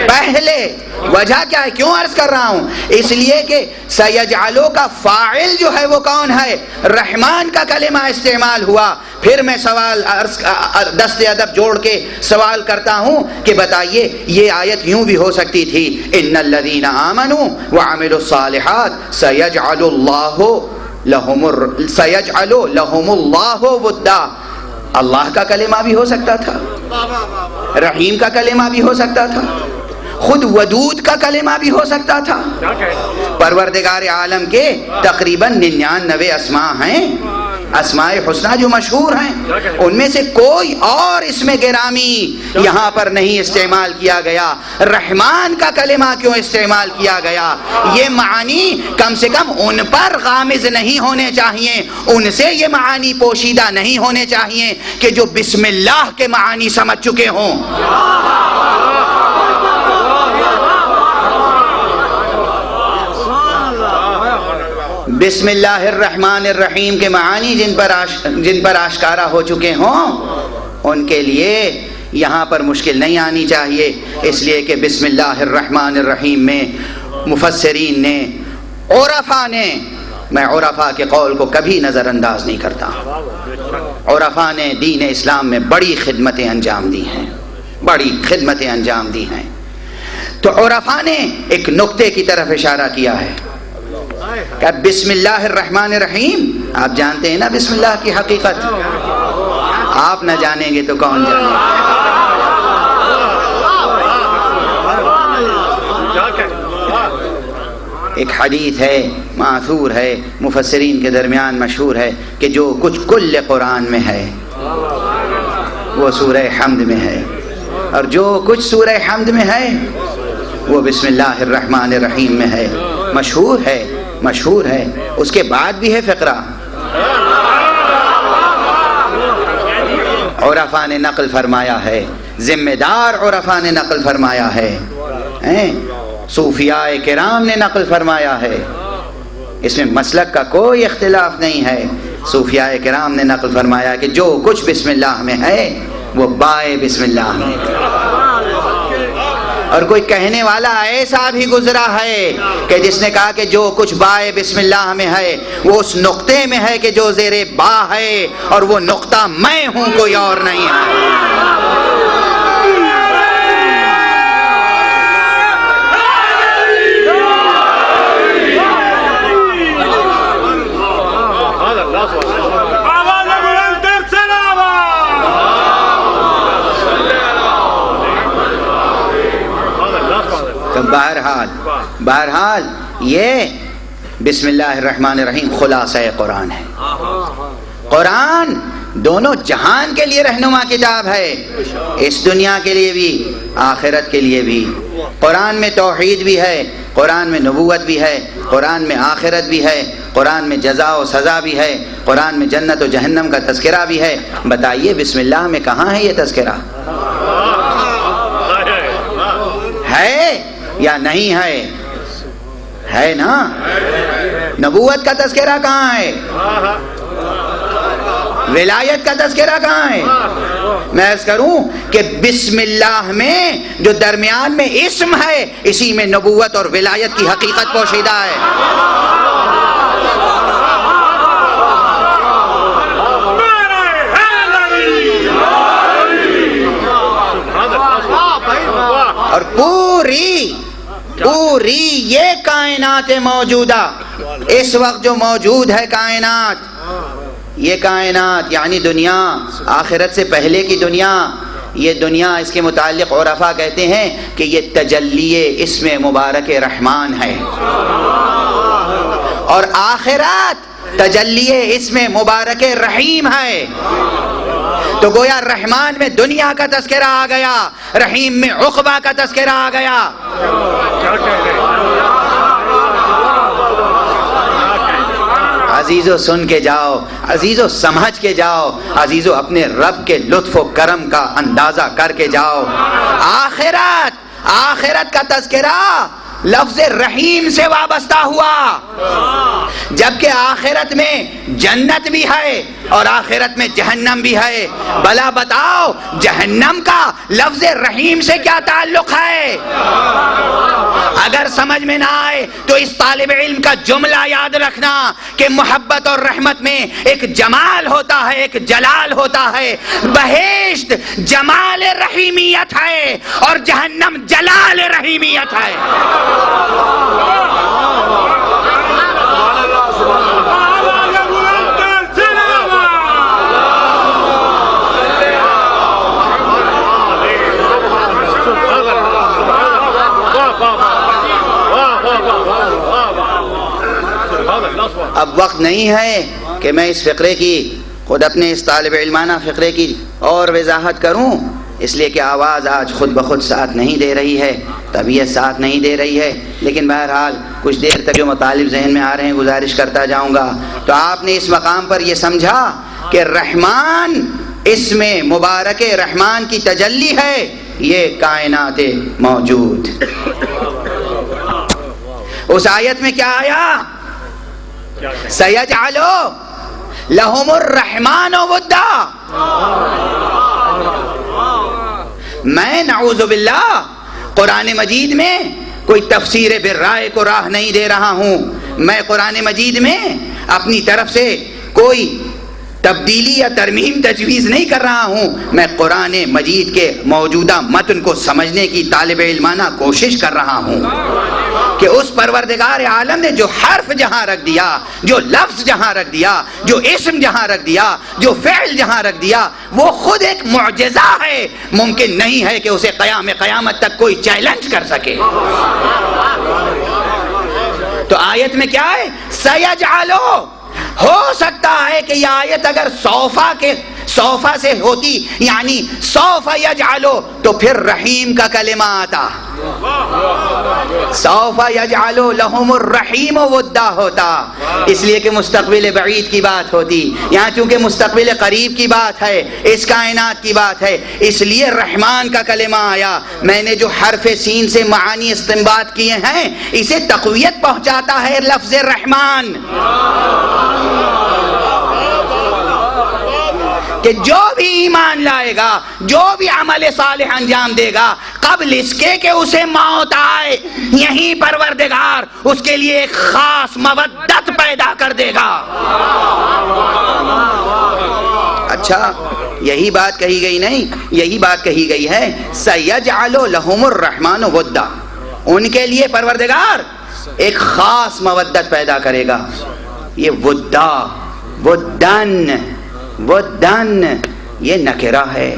پہلے. وجہ کیا ہے، کیوں عرض کر رہا ہوں؟ اس لیے کہ سیجعلو کا فاعل جو ہے وہ کون ہے؟ رحمان کا کلمہ استعمال ہوا. پھر میں سوال دست ادب جوڑ کے سوال کرتا ہوں کہ بتائیے، یہ آیت یوں بھی ہو سکتی تھی، ان الذین آمنوا وعملوا الصالحات سیجعل لهم اللہ ودا. اللہ کا کلمہ بھی ہو سکتا تھا، رحیم کا کلمہ بھی ہو سکتا تھا، خود ودود کا کلمہ بھی ہو سکتا تھا. پروردگار عالم کے تقریباً 99 اسماء ہیں، اسماء حسنہ جو مشہور ہیں، ان میں سے کوئی اور اسم گرامی یہاں پر نہیں استعمال کیا گیا. رحمان کا کلمہ کیوں استعمال کیا گیا؟ یہ معانی کم سے کم ان پر غامض نہیں ہونے چاہیے، ان سے یہ معانی پوشیدہ نہیں ہونے چاہیے کہ جو بسم اللہ کے معانی سمجھ چکے ہوں. بسم اللہ الرحمن الرحیم کے معانی جن پر آشکارا ہو چکے ہوں، ان کے لیے یہاں پر مشکل نہیں آنی چاہیے. اس لیے کہ بسم اللہ الرحمن الرحیم میں مفسرین نے، عرفاء نے، میں عرفاء کے قول کو کبھی نظر انداز نہیں کرتا، عرفاء نے دین اسلام میں بڑی خدمتیں انجام دی ہیں، بڑی خدمتیں انجام دی ہیں. تو عرفاء نے ایک نقطے کی طرف اشارہ کیا ہے کہ بسم اللہ الرحمن الرحیم، آپ جانتے ہیں نا بسم اللہ کی حقیقت، آپ نہ جانیں گے تو کون جانے گا. ایک حدیث ہے، ماثور ہے، مفسرین کے درمیان مشہور ہے کہ جو کچھ کل قرآن میں ہے وہ سورہ حمد میں ہے، اور جو کچھ سورہ حمد میں ہے وہ بسم اللہ الرحمن الرحیم میں ہے. مشہور ہے، مشہور ہے. اس کے بعد بھی ہے فقرہ، عرفاء نے نقل فرمایا ہے، ذمہ دار عرفاء نے نقل فرمایا ہے، صوفیاء کرام نے نقل فرمایا ہے. اس میں مسلک کا کوئی اختلاف نہیں ہے. صوفیاء کرام نے نقل فرمایا کہ جو کچھ بسم اللہ میں ہے وہ بائے بسم اللہ میں. اور کوئی کہنے والا ایسا بھی گزرا ہے کہ جس نے کہا کہ جو کچھ بائے بسم اللہ میں ہے وہ اس نقطے میں ہے کہ جو زیر با ہے، اور وہ نقطہ میں ہوں، کوئی اور نہیں ہے. تو بہرحال یہ بسم اللہ الرحمن الرحیم خلاصہ قرآن ہے. قرآن دونوں جہان کے لیے رہنما کتاب ہے، اس دنیا کے لیے بھی، آخرت کے لیے بھی. قرآن میں توحید بھی ہے، قرآن میں نبوت بھی ہے، قرآن میں آخرت بھی ہے، قرآن میں جزا و سزا بھی ہے، قرآن میں جنت و جہنم کا تذکرہ بھی ہے. بتائیے بسم اللہ میں کہاں ہے یہ تذکرہ؟ ہے یا نہیں ہے؟ ہے نا. نبوت کا تذکرہ کہاں ہے؟ ولایت کا تذکرہ کہاں ہے؟ میں عرض کروں کہ بسم اللہ میں جو درمیان میں اسم ہے، اسی میں نبوت اور ولایت کی حقیقت پوشیدہ ہے. اور پوری یہ کائنات موجودہ، اس وقت جو موجود ہے کائنات، یہ کائنات یعنی دنیا، آخرت سے پہلے کی دنیا، یہ دنیا اس کے متعلق عرفاء کہتے ہیں کہ یہ تجلی اسم مبارک رحمان ہے، اور آخرت تجلی اسم مبارک رحیم ہے. تو گویا رحمان میں دنیا کا تذکرہ آ گیا، رحیم میں عقبہ کا تذکرہ آ گیا۔ عزیزو سن کے جاؤ، عزیزو سمجھ کے جاؤ، عزیزو اپنے رب کے لطف و کرم کا اندازہ کر کے جاؤ۔ آخرت کا تذکرہ لفظ رحیم سے وابستہ ہوا، جبکہ آخرت میں جنت بھی ہے اور آخرت میں جہنم بھی ہے۔ بھلا بتاؤ جہنم کا لفظ رحیم سے کیا تعلق ہے؟ اگر سمجھ میں نہ آئے تو اس طالب علم کا جملہ یاد رکھنا کہ محبت اور رحمت میں ایک جمال ہوتا ہے، ایک جلال ہوتا ہے۔ بہشت جمال رحیمیت ہے اور جہنم جلال رحیمیت ہے۔ اب وقت نہیں ہے کہ میں اس فقرے کی، خود اپنے اس طالب علمانہ فقرے کی اور وضاحت کروں، اس لیے کہ آواز آج خود بخود ساتھ نہیں دے رہی ہے، طبیعت ساتھ نہیں دے رہی ہے، لیکن بہرحال کچھ دیر تک جو مطالب ذہن میں آ رہے ہیں گزارش کرتا جاؤں گا۔ تو آپ نے اس مقام پر یہ سمجھا کہ رحمان اس میں مبارک رحمان کی تجلی ہے، یہ کائنات موجود۔ اس آیت میں کیا آیا؟ سَيَجْعَلُ لَهُمُ الرَّحْمَنُ وُدًّا۔ میں نعوذ باللہ قرآن مجید میں کوئی تفسیر بالرائے کو راہ نہیں دے رہا ہوں، میں قرآن مجید میں اپنی طرف سے کوئی تبدیلی یا ترمیم تجویز نہیں کر رہا ہوں، میں قرآن مجید کے موجودہ متن کو سمجھنے کی طالب علمانہ کوشش کر رہا ہوں کہ اس پروردگار عالم نے جو حرف جہاں رکھ دیا، جو لفظ جہاں رکھ دیا، جو اسم جہاں رکھ دیا، جو فعل جہاں رکھ دیا، وہ خود ایک معجزہ ہے، ممکن نہیں ہے کہ اسے قیامت تک کوئی چیلنج کر سکے۔ تو آیت میں کیا ہے؟ سَيَجْعَلُ، ہو سکتا ہے کہ یہ آیت اگر صوفہ سے ہوتی، یعنی سوف یجعلو، تو پھر رحیم کا کلمہ آتا، سوف یجعلو لہم الرحیم ودا ہوتا، اس لیے کہ مستقبل بعید کی بات ہوتی، یہاں چونکہ مستقبل قریب کی بات ہے، اس کائنات کی بات ہے، اس لیے رحمان کا کلمہ آیا۔ میں نے جو حرف سین سے معانی استنباط کیے ہیں، اسے تقویت پہنچاتا ہے لفظ رحمان، کہ جو بھی ایمان لائے گا، جو بھی عمل صالح انجام دے گا، قبل اس کے کہ اسے موت آئے، یہی پروردگار اس کے لیے ایک خاص مودت پیدا کر دے گا۔ اچھا یہی بات کہی گئی نہیں، یہی بات کہی گئی ہے سَيَجْعَلُ لَهُمُ الرَّحْمَنُ وَدًّا، ان کے لیے پروردگار ایک خاص مودت پیدا کرے گا۔ یہ ودا، ودن یہ نکرہ ہے۔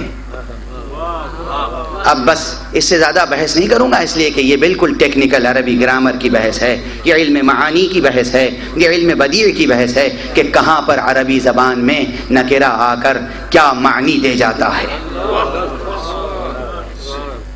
اب بس اس سے زیادہ بحث نہیں کروں گا، اس لیے کہ یہ بالکل ٹیکنیکل عربی گرامر کی بحث ہے، یہ علم معانی کی بحث ہے، یہ علم بدیع کی بحث ہے کہ کہاں پر عربی زبان میں نکرہ آ کر کیا معنی دے جاتا ہے،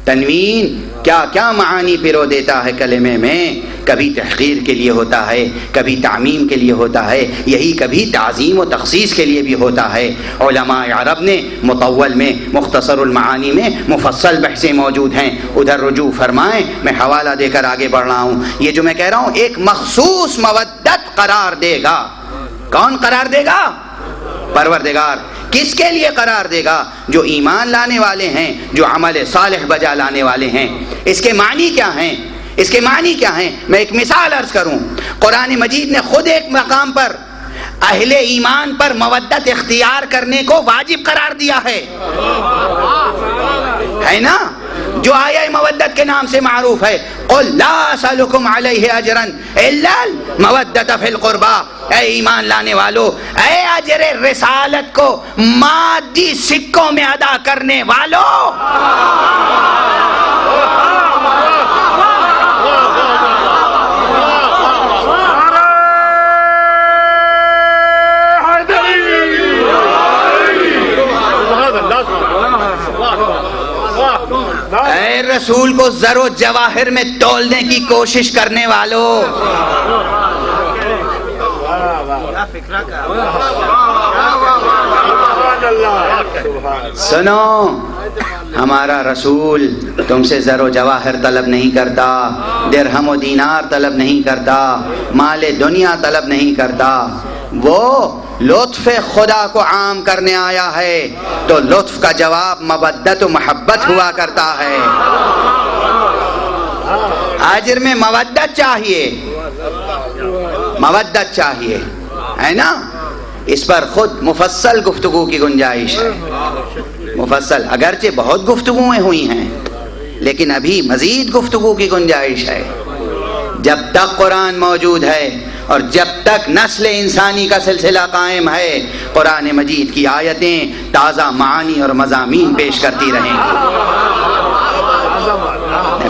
تنوین کیا کیا معانی پیرو دیتا ہے کلمے میں، کبھی تحقیر کے لیے ہوتا ہے، کبھی تعمیم کے لیے ہوتا ہے، یہی کبھی تعظیم و تخصیص کے لیے بھی ہوتا ہے۔ علماء عرب نے مطول میں، مختصر المعانی میں مفصل بحثیں موجود ہیں، ادھر رجوع فرمائیں، میں حوالہ دے کر آگے بڑھ رہا ہوں۔ یہ جو میں کہہ رہا ہوں ایک مخصوص مودت قرار دے گا، کون قرار دے گا؟ پروردگار۔ کس کے لیے قرار دے گا؟ جو ایمان لانے والے ہیں، جو عمل صالح بجا لانے والے ہیں۔ اس کے معنی کیا ہیں؟ اس کے معنی کیا ہیں؟ میں ایک مثال عرض کروں، قرآن مجید نے خود ایک مقام پر اہل ایمان پر مودت اختیار کرنے کو واجب قرار دیا ہے نا، جو آیہ مودت کے نام سے معروف ہے، قُلْ لَا أَسْأَلُكُمْ عَلَيْهِ أَجْرًا إِلَّا الْمَوَدَّةَ فِي الْقُرْبَى، اے ایمان لانے والو، اے اجر رسالت کو مادی سکوں میں ادا کرنے والو، اے رسول کو زر و جواہر میں تولنے کی کوشش کرنے والوں، سنو، ہمارا رسول تم سے زر و جواہر طلب نہیں کرتا، درہم و دینار طلب نہیں کرتا، مال دنیا طلب نہیں کرتا، وہ لطف خدا کو عام کرنے آیا ہے، تو لطف کا جواب مودت و محبت ہوا کرتا ہے۔ اجر میں مودت چاہیے، مودت چاہیے، ہے نا؟ اس پر خود مفصل گفتگو کی گنجائش ہے، مفصل، اگرچہ بہت گفتگویں ہوئی ہیں لیکن ابھی مزید گفتگو کی گنجائش ہے۔ جب تک قرآن موجود ہے اور جب تک نسل انسانی کا سلسلہ قائم ہے، قرآن مجید کی آیتیں تازہ معانی اور مضامین پیش کرتی رہیں گی۔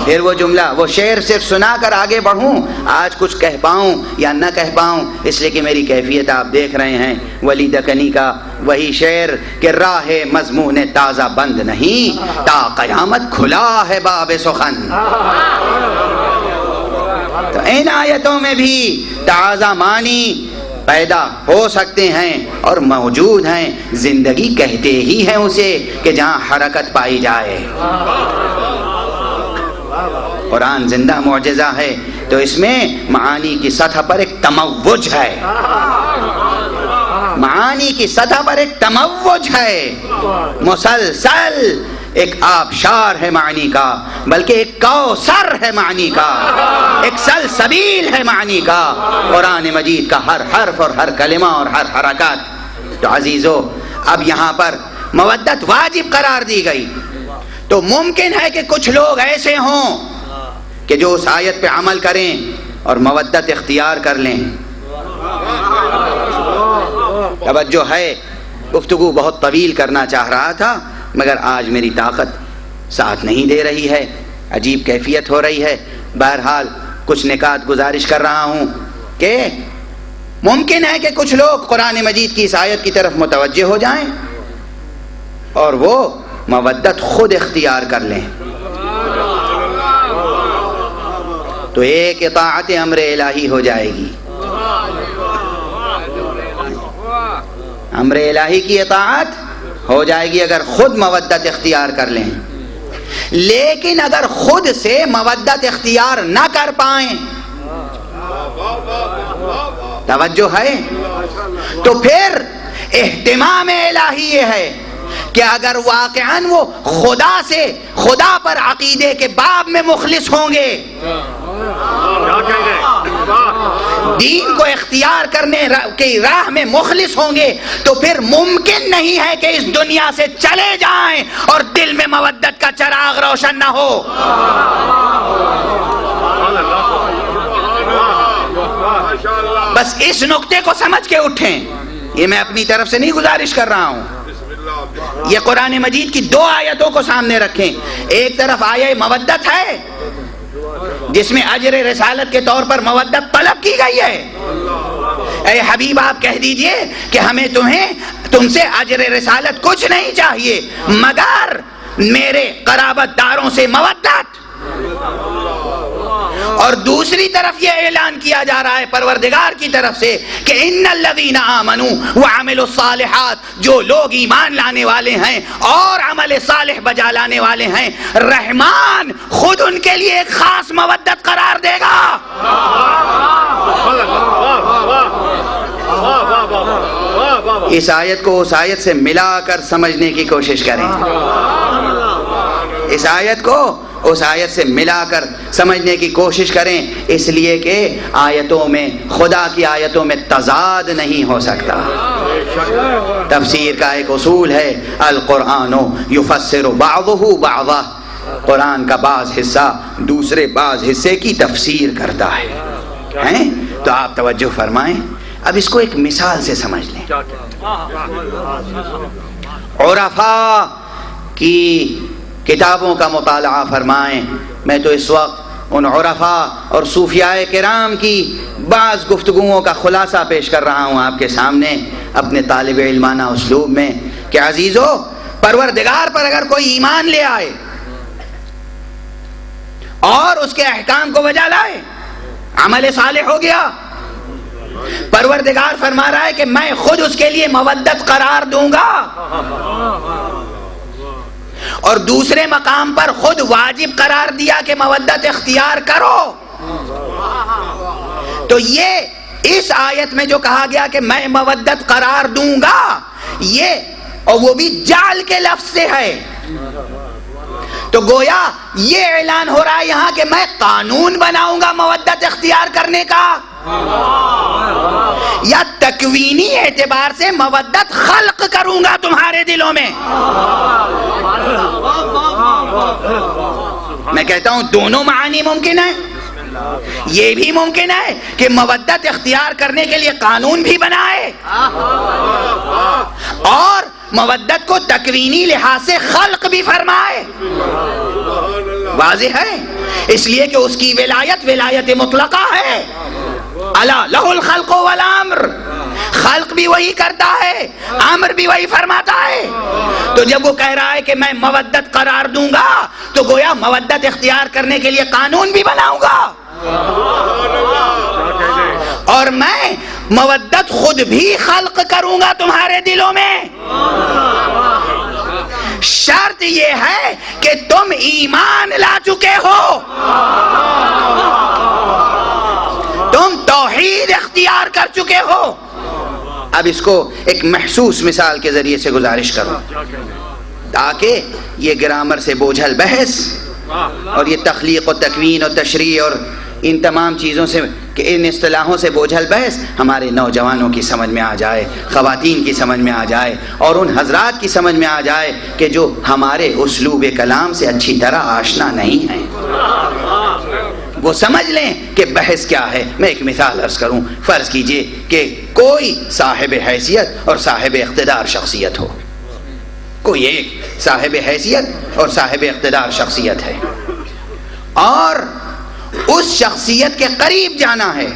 پھر وہ جملہ، وہ شعر صرف سنا کر آگے بڑھوں، آج کچھ کہہ پاؤں یا نہ کہہ پاؤں، اس لیے کہ میری کیفیت آپ دیکھ رہے ہیں، ولی دکنی کا وہی شعر کہ راہ مضمون تازہ بند نہیں، تا قیامت کھلا ہے باب سخن۔ تو ان آیتوں میں بھی تازہ معنی پیدا ہو سکتے ہیں اور موجود ہیں، زندگی کہتے ہی ہیں اسے کہ جہاں حرکت پائی جائے۔ قرآن زندہ معجزہ ہے، تو اس میں معانی کی سطح پر ایک تموج ہے، معانی کی سطح پر ایک تموج ہے، مسلسل ایک آبشار ہے معنی کا، بلکہ ایک کوثر ہے معنی کا، ایک سلسبیل ہے معنی کا، قرآن مجید کا ہر حرف اور ہر کلمہ اور ہر حرکت۔ تو عزیزو، اب یہاں پر مودت واجب قرار دی گئی، تو ممکن ہے کہ کچھ لوگ ایسے ہوں کہ جو اس آیت پہ عمل کریں اور مودت اختیار کر لیں۔ توجہ ہے، گفتگو بہت طویل کرنا چاہ رہا تھا مگر آج میری طاقت ساتھ نہیں دے رہی ہے، عجیب کیفیت ہو رہی ہے۔ بہرحال کچھ نکات گزارش کر رہا ہوں کہ ممکن ہے کہ کچھ لوگ قرآن مجید کی اس آیت کی طرف متوجہ ہو جائیں اور وہ مودت خود اختیار کر لیں، تو ایک اطاعت امر الہی ہو جائے گی، امر الہی کی اطاعت ہو جائے گی اگر خود مودت اختیار کر لیں۔ لیکن اگر خود سے مودت اختیار نہ کر پائیں، توجہ ہے، تو پھر اہتمام الہی یہ ہے کہ اگر واقعاً وہ خدا پر عقیدے کے باب میں مخلص ہوں گے، دین کو اختیار کرنے کی راہ میں مخلص ہوں گے، تو پھر ممکن نہیں ہے کہ اس دنیا سے چلے جائیں اور دل میں مودت کا چراغ روشن نہ ہو۔ بس اس نقطے کو سمجھ کے اٹھیں، یہ میں اپنی طرف سے نہیں گزارش کر رہا ہوں، یہ قرآن مجید کی دو آیتوں کو سامنے رکھیں۔ ایک طرف آیہ مودت ہے جس میں اجر رسالت کے طور پر مودت طلب کی گئی ہے، اے حبیب آپ کہہ دیجئے کہ ہمیں تم سے اجر رسالت کچھ نہیں چاہیے مگر میرے قرابت داروں سے مودت۔ اور دوسری طرف یہ اعلان کیا جا رہا ہے پروردگار کی طرف سے کہ ان الذین آمنوا وعملوا الصالحات، جو لوگ ایمان لانے والے ہیں اور عمل صالح بجا لانے والے ہیں، رحمان خود ان کے لیے ایک خاص مودت قرار دے گا۔ اس آیت کو اس آیت سے ملا کر سمجھنے کی کوشش کریں، اس آیت کو اس آیت سے ملا کر سمجھنے کی کوشش کریں، اس لیے کہ آیتوں میں، خدا کی آیتوں میں تضاد نہیں ہو سکتا۔ تفسیر کا ایک اصول ہے، القرآن یفسر بعضہ بعضا، قرآن کا بعض حصہ دوسرے بعض حصے کی تفسیر کرتا ہے۔ تو آپ توجہ فرمائیں، اب اس کو ایک مثال سے سمجھ لیں۔ عرفاء کی کتابوں کا مطالعہ فرمائیں۔ میں تو اس وقت ان عرفاء اور صوفیاء کرام کی بعض گفتگوؤں کا خلاصہ پیش کر رہا ہوں آپ کے سامنے اپنے طالب علمانہ اسلوب میں کہ عزیزو، پروردگار پر اگر کوئی ایمان لے آئے اور اس کے احکام کو بجا لائے، عمل صالح ہو گیا۔ پروردگار فرما رہا ہے کہ میں خود اس کے لیے مودت قرار دوں گا، اور دوسرے مقام پر خود واجب قرار دیا کہ مودت اختیار کرو۔ تو یہ اس آیت میں جو کہا گیا کہ میں مودت قرار دوں گا، یہ اور وہ بھی جعل کے لفظ سے ہے، تو گویا یہ اعلان ہو رہا ہے یہاں کہ میں قانون بناؤں گا مودت اختیار کرنے کا، یا تکوینی اعتبار سے مودت خلق کروں گا تمہارے دلوں میں۔ میں کہتا ہوں دونوں معانی ممکن ہے۔ یہ بھی ممکن ہے کہ مودت اختیار کرنے کے لیے قانون بھی بنائے اور مودت کو تکوینی لحاظ سے خلق بھی فرمائے۔ واضح ہے، اس لیے کہ اس کی ولایت مطلقہ ہے۔ الا لہ الخلق والامر، خلق بھی وہی کرتا ہے، امر بھی وہی فرماتا ہے۔ تو جب وہ کہہ رہا ہے کہ میں مودت قرار دوں گا، تو گویا مودت اختیار کرنے کے لیے قانون بھی بناؤں گا، اور میں مودت خود بھی خلق کروں گا تمہارے دلوں میں۔ شرط یہ ہے کہ تم ایمان لا چکے ہو، تم توحید اختیار کر چکے ہو۔ اب اس کو ایک محسوس مثال کے ذریعے سے گزارش کروں تاکہ یہ گرامر سے بوجھل بحث اور یہ تخلیق و تکوین و تشریح اور ان تمام چیزوں سے، ان اصطلاحوں سے بوجھل بحث ہمارے نوجوانوں کی سمجھ میں آ جائے، خواتین کی سمجھ میں آ جائے، اور ان حضرات کی سمجھ میں آ جائے کہ جو ہمارے اسلوب کلام سے اچھی طرح آشنا نہیں ہیں، وہ سمجھ لیں کہ بحث کیا ہے۔ میں ایک مثال عرض کروں، فرض کیجئے کہ کوئی صاحب حیثیت اور صاحب اقتدار شخصیت ہو، کوئی ایک صاحب حیثیت اور صاحب اقتدار شخصیت ہے، اور اس شخصیت کے قریب جانا ہے،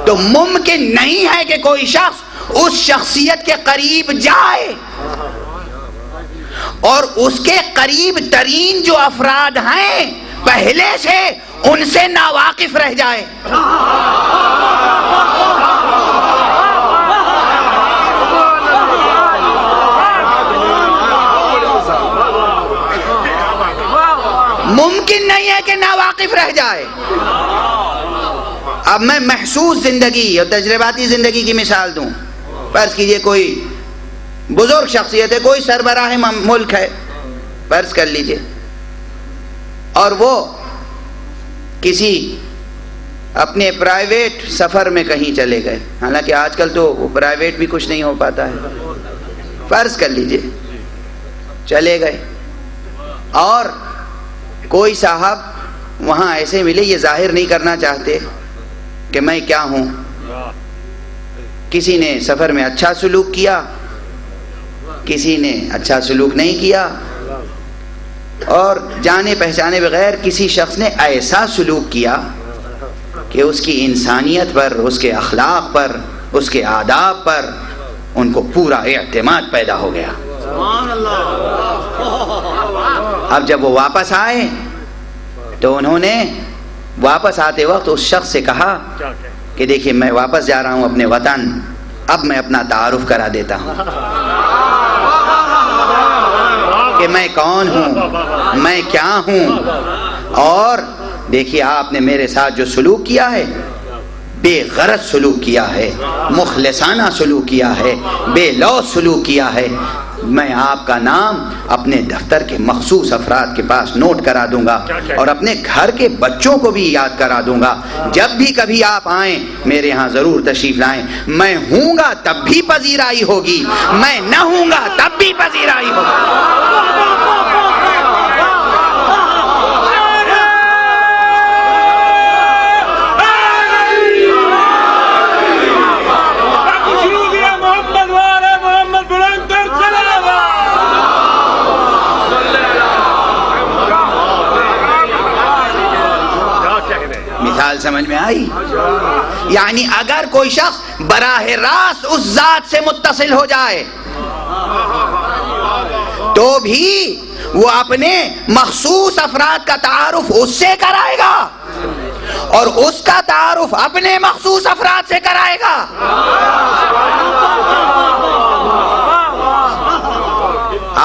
تو ممکن نہیں ہے کہ کوئی شخص اس شخصیت کے قریب جائے اور اس کے قریب ترین جو افراد ہیں پہلے سے ان سے ناواقف رہ جائے۔ ممکن نہیں ہے کہ ناواقف رہ جائے۔ اب میں محسوس زندگی اور تجرباتی زندگی کی مثال دوں۔ فرض کیجئے کوئی بزرگ شخصیت ہے، کوئی سربراہ ملک ہے، فرض کر لیجئے، اور وہ کسی اپنے پرائیویٹ سفر میں کہیں چلے گئے، حالانکہ آج کل تو وہ پرائیویٹ بھی کچھ نہیں ہو پاتا ہے، فرض کر لیجئے چلے گئے، اور کوئی صاحب وہاں ایسے ملے، یہ ظاہر نہیں کرنا چاہتے کہ میں کیا ہوں، کسی نے سفر میں اچھا سلوک کیا، کسی نے اچھا سلوک نہیں کیا، اور جانے پہچانے بغیر کسی شخص نے ایسا سلوک کیا کہ اس کی انسانیت پر، اس کے اخلاق پر، اس کے آداب پر ان کو پورا اعتماد پیدا ہو گیا۔ اب جب وہ واپس آئے تو انہوں نے واپس آتے وقت اس شخص سے کہا کہ دیکھیے میں واپس جا رہا ہوں اپنے وطن، اب میں اپنا تعارف کرا دیتا ہوں کہ میں کون ہوں، میں کیا ہوں، اور دیکھیے آپ نے میرے ساتھ جو سلوک کیا ہے بے غرض سلوک کیا ہے، مخلصانہ سلوک کیا ہے، بے لوث سلوک کیا ہے، میں آپ کا نام اپنے دفتر کے مخصوص افراد کے پاس نوٹ کرا دوں گا اور اپنے گھر کے بچوں کو بھی یاد کرا دوں گا، جب بھی کبھی آپ آئیں میرے ہاں ضرور تشریف لائیں، میں ہوں گا تب بھی پذیرائی ہوگی، میں نہ ہوں گا تب بھی پذیرائی ہوگی۔ مثال سمجھ میں آئی؟ یعنی اگر کوئی شخص براہ راست اس ذات سے متصل ہو جائے تو بھی وہ اپنے مخصوص افراد کا تعارف اس سے کرائے گا اور اس کا تعارف اپنے مخصوص افراد سے کرائے گا.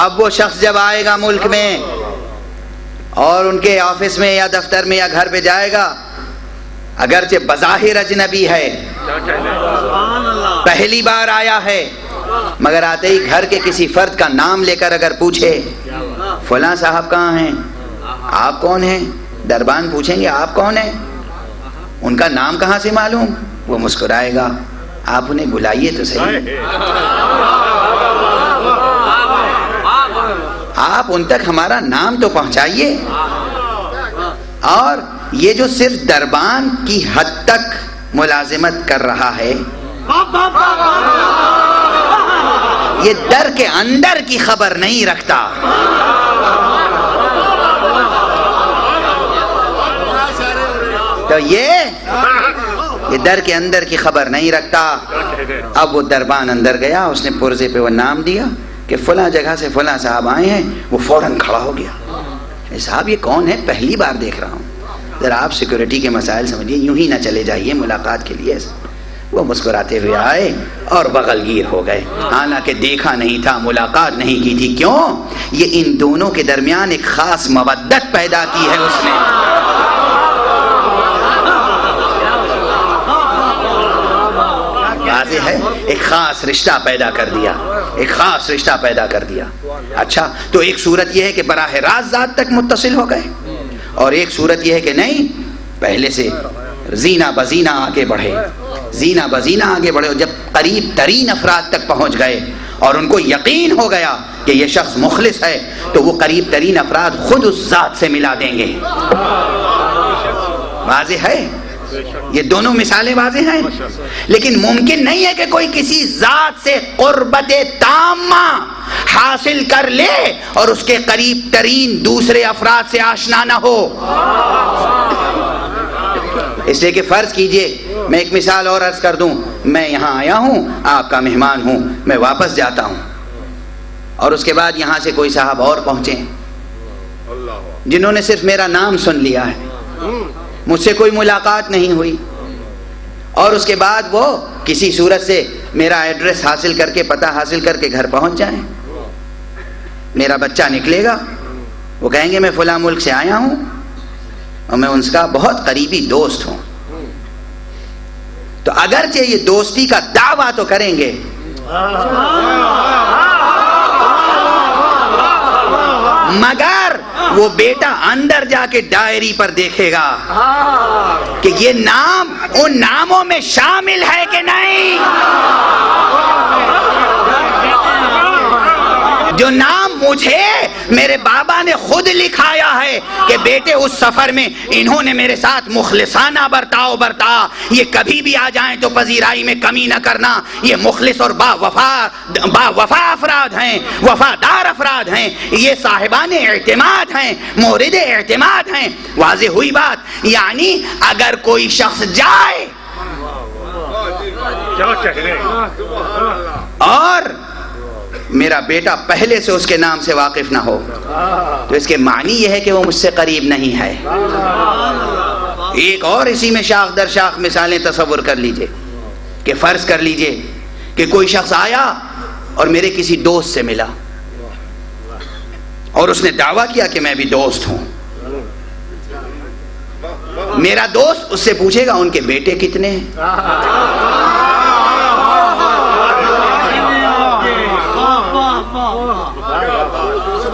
اب وہ شخص جب آئے گا ملک میں اور ان کے آفس میں یا دفتر میں یا گھر پہ جائے گا، اگرچہ بظاہر اجنبی ہے، پہلی بار آیا ہے، مگر آتے ہی گھر کے کسی فرد کا نام لے کر اگر پوچھے فلاں صاحب کہاں ہیں، آپ کون ہیں، دربان پوچھیں گے آپ کون ہیں، ان کا نام کہاں سے معلوم، وہ مسکرائے گا. آپ انہیں بلائیے تو صحیح، آپ ان تک ہمارا نام تو پہنچائیے. اور یہ جو صرف دربان کی حد تک ملازمت کر رہا ہے، یہ در کے اندر کی خبر نہیں رکھتا. تو یہ در کے اندر کی خبر نہیں رکھتا. اب وہ دربان اندر گیا، اس نے پرزے پہ وہ نام دیا کہ فلاں جگہ سے فلاں صاحب آئے ہیں. وہ فوراً کھڑا ہو گیا، صاحب یہ کون ہے، پہلی بار دیکھ رہا ہوں، ذرا آپ سیکورٹی کے مسائل سمجھیے، یوں ہی نہ چلے جائیے ملاقات کے لیے. وہ مسکراتے ہوئے آئے اور بغل گیر ہو گئے، حالانکہ دیکھا نہیں تھا، ملاقات نہیں کی تھی. کیوں؟ یہ ان دونوں کے درمیان ایک خاص مودت پیدا کی ہے اس نے. واضح ہے، ایک خاص رشتہ پیدا کر دیا، ایک خاص رشتہ پیدا کر دیا. اچھا، تو ایک صورت یہ ہے کہ براہ راست ذات تک متصل ہو گئے، اور ایک صورت یہ ہے کہ نہیں، پہلے سے زینہ بزینہ آگے بڑھے، زینہ بزینہ آگے بڑھے، اور جب قریب ترین افراد تک پہنچ گئے اور ان کو یقین ہو گیا کہ یہ شخص مخلص ہے، تو وہ قریب ترین افراد خود اس ذات سے ملا دیں گے. واضح ہے، یہ دونوں مثالیں واضح ہیں. لیکن ممکن نہیں ہے کہ کوئی کسی ذات سے قربت تامہ حاصل کر لے اور اس کے قریب ترین دوسرے افراد سے آشنا نہ ہو. اس لیے کہ فرض کیجئے، میں ایک مثال اور عرض کر دوں، میں یہاں آیا ہوں، آپ کا مہمان ہوں، میں واپس جاتا ہوں، اور اس کے بعد یہاں سے کوئی صاحب اور پہنچے جنہوں نے صرف میرا نام سن لیا ہے، مجھ سے کوئی ملاقات نہیں ہوئی، اور اس کے بعد وہ کسی صورت سے میرا ایڈریس حاصل کر کے، پتہ حاصل کر کے گھر پہنچ جائیں. میرا بچہ نکلے گا، وہ کہیں گے میں فلاں ملک سے آیا ہوں اور میں ان کا بہت قریبی دوست ہوں. تو اگرچہ یہ دوستی کا دعویٰ تو کریں گے، مگر وہ بیٹا اندر جا کے ڈائری پر دیکھے گا کہ یہ نام ان ناموں میں شامل ہے کہ نہیں. جو نام مجھے میرے بابا نے خود لکھایا ہے کہ بیٹے اس سفر میں انہوں نے میرے ساتھ مخلصانہ برتاؤ برتا، یہ کبھی بھی آ جائیں تو پذیرائی میں کمی نہ کرنا، یہ مخلص اور با وفا افراد ہیں، وفادار افراد ہیں، یہ صاحبان اعتماد ہیں، مورد اعتماد ہیں. واضح ہوئی بات. یعنی اگر کوئی شخص جائے اور میرا بیٹا پہلے سے اس کے نام سے واقف نہ ہو، تو اس کے معنی یہ ہے کہ وہ مجھ سے قریب نہیں ہے. ایک اور اسی میں شاخ در شاخ مثالیں تصور کر لیجئے کہ فرض کر لیجئے کہ کوئی شخص آیا اور میرے کسی دوست سے ملا اور اس نے دعویٰ کیا کہ میں بھی دوست ہوں. میرا دوست اس سے پوچھے گا ان کے بیٹے کتنے ہیں؟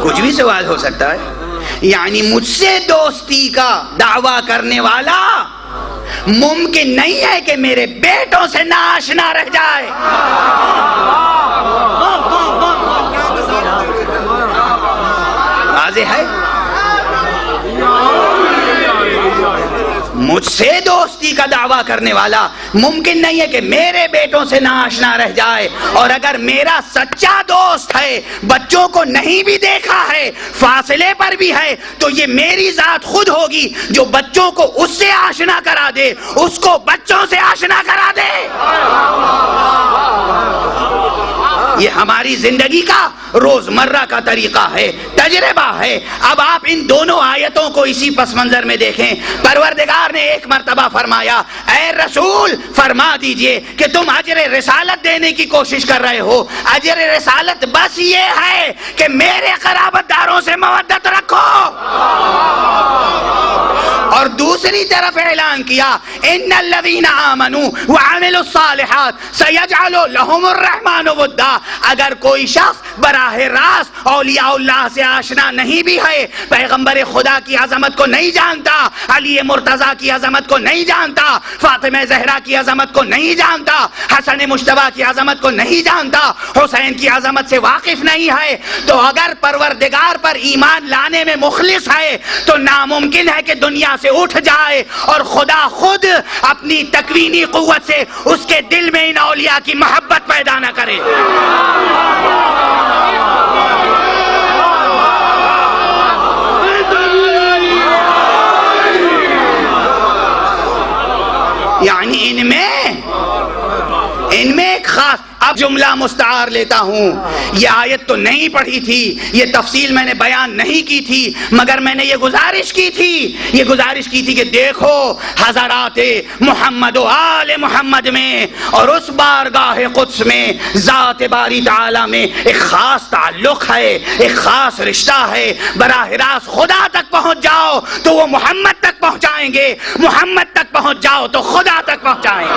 کچھ بھی سوال ہو سکتا ہے. یعنی مجھ سے دوستی کا دعویٰ کرنے والا ممکن نہیں ہے کہ میرے بیٹوں سے ناآشنا رہ جائے. واضح ہے. مجھ سے دوستی کا دعویٰ کرنے والا ممکن نہیں ہے کہ میرے بیٹوں سے ناآشنا رہ جائے. اور اگر میرا سچا دوست ہے، بچوں کو نہیں بھی دیکھا ہے، فاصلے پر بھی ہے، تو یہ میری ذات خود ہوگی جو بچوں کو اس سے آشنا کرا دے، اس کو بچوں سے آشنا کرا دے. یہ ہماری زندگی کا روزمرہ کا طریقہ ہے، تجربہ ہے۔ اب آپ ان دونوں آیتوں کو اسی پس منظر میں دیکھیں۔ پروردگار نے ایک مرتبہ فرمایا اے رسول فرما دیجئے کہ تم اجر رسالت دینے کی کوشش کر رہے ہو، اجر رسالت بس یہ ہے کہ میرے قرابت داروں سے مودت رکھو۔ اور دوسری طرف اعلان کیا ان الذین آمنوا وعملوا الصالحات سیجعل لهم الرحمن ودا۔ اگر کوئی شخص براہ راست اولیاء اللہ سے آشنا نہیں بھی ہے، پیغمبر خدا کی عظمت کو نہیں جانتا، علی مرتضیٰ کی عظمت کو نہیں جانتا، فاطمہ زہرا کی عظمت کو نہیں جانتا، حسن مجتبیٰ کی عظمت کو نہیں جانتا، حسین کی عظمت سے واقف نہیں ہے، تو اگر پروردگار پر ایمان لانے میں مخلص ہے تو ناممکن ہے کہ دنیا سے اٹھ جائے اور خدا خود اپنی تکوینی قوت سے اس کے دل میں ان اولیاء کی محبت پیدا نہ کرے۔ یعنی ان میں ایک خاص، اب جملہ مستعار لیتا ہوں، یہ آیت تو نہیں پڑھی تھی، یہ تفصیل میں نے بیان نہیں کی تھی، مگر میں نے یہ گزارش کی تھی کہ دیکھو حضرات محمد و آل محمد میں اور اس بارگاہ قدس میں ذات باری تعالی میں ایک خاص تعلق ہے، ایک خاص رشتہ ہے۔ براہ راست خدا تک پہنچ جاؤ تو وہ محمد تک پہنچائیں گے، محمد تک پہنچ جاؤ تو خدا تک پہنچائیں گے۔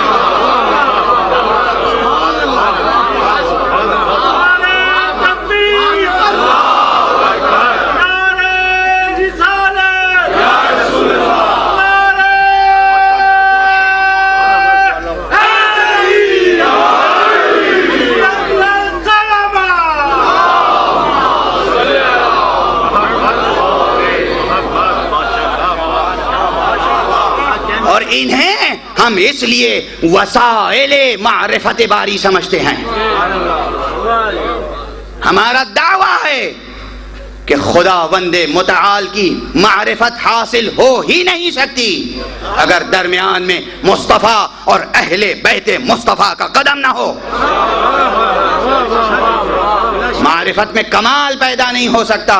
اور انہیں ہم اس لیے وسائل معرفت باری سمجھتے ہیں۔ ہمارا دعویٰ ہے کہ خداوند متعال کی معرفت حاصل ہو ہی نہیں سکتی اگر درمیان میں مصطفیٰ اور اہل بیت مصطفیٰ کا قدم نہ ہو۔ معرفت میں کمال پیدا نہیں ہو سکتا۔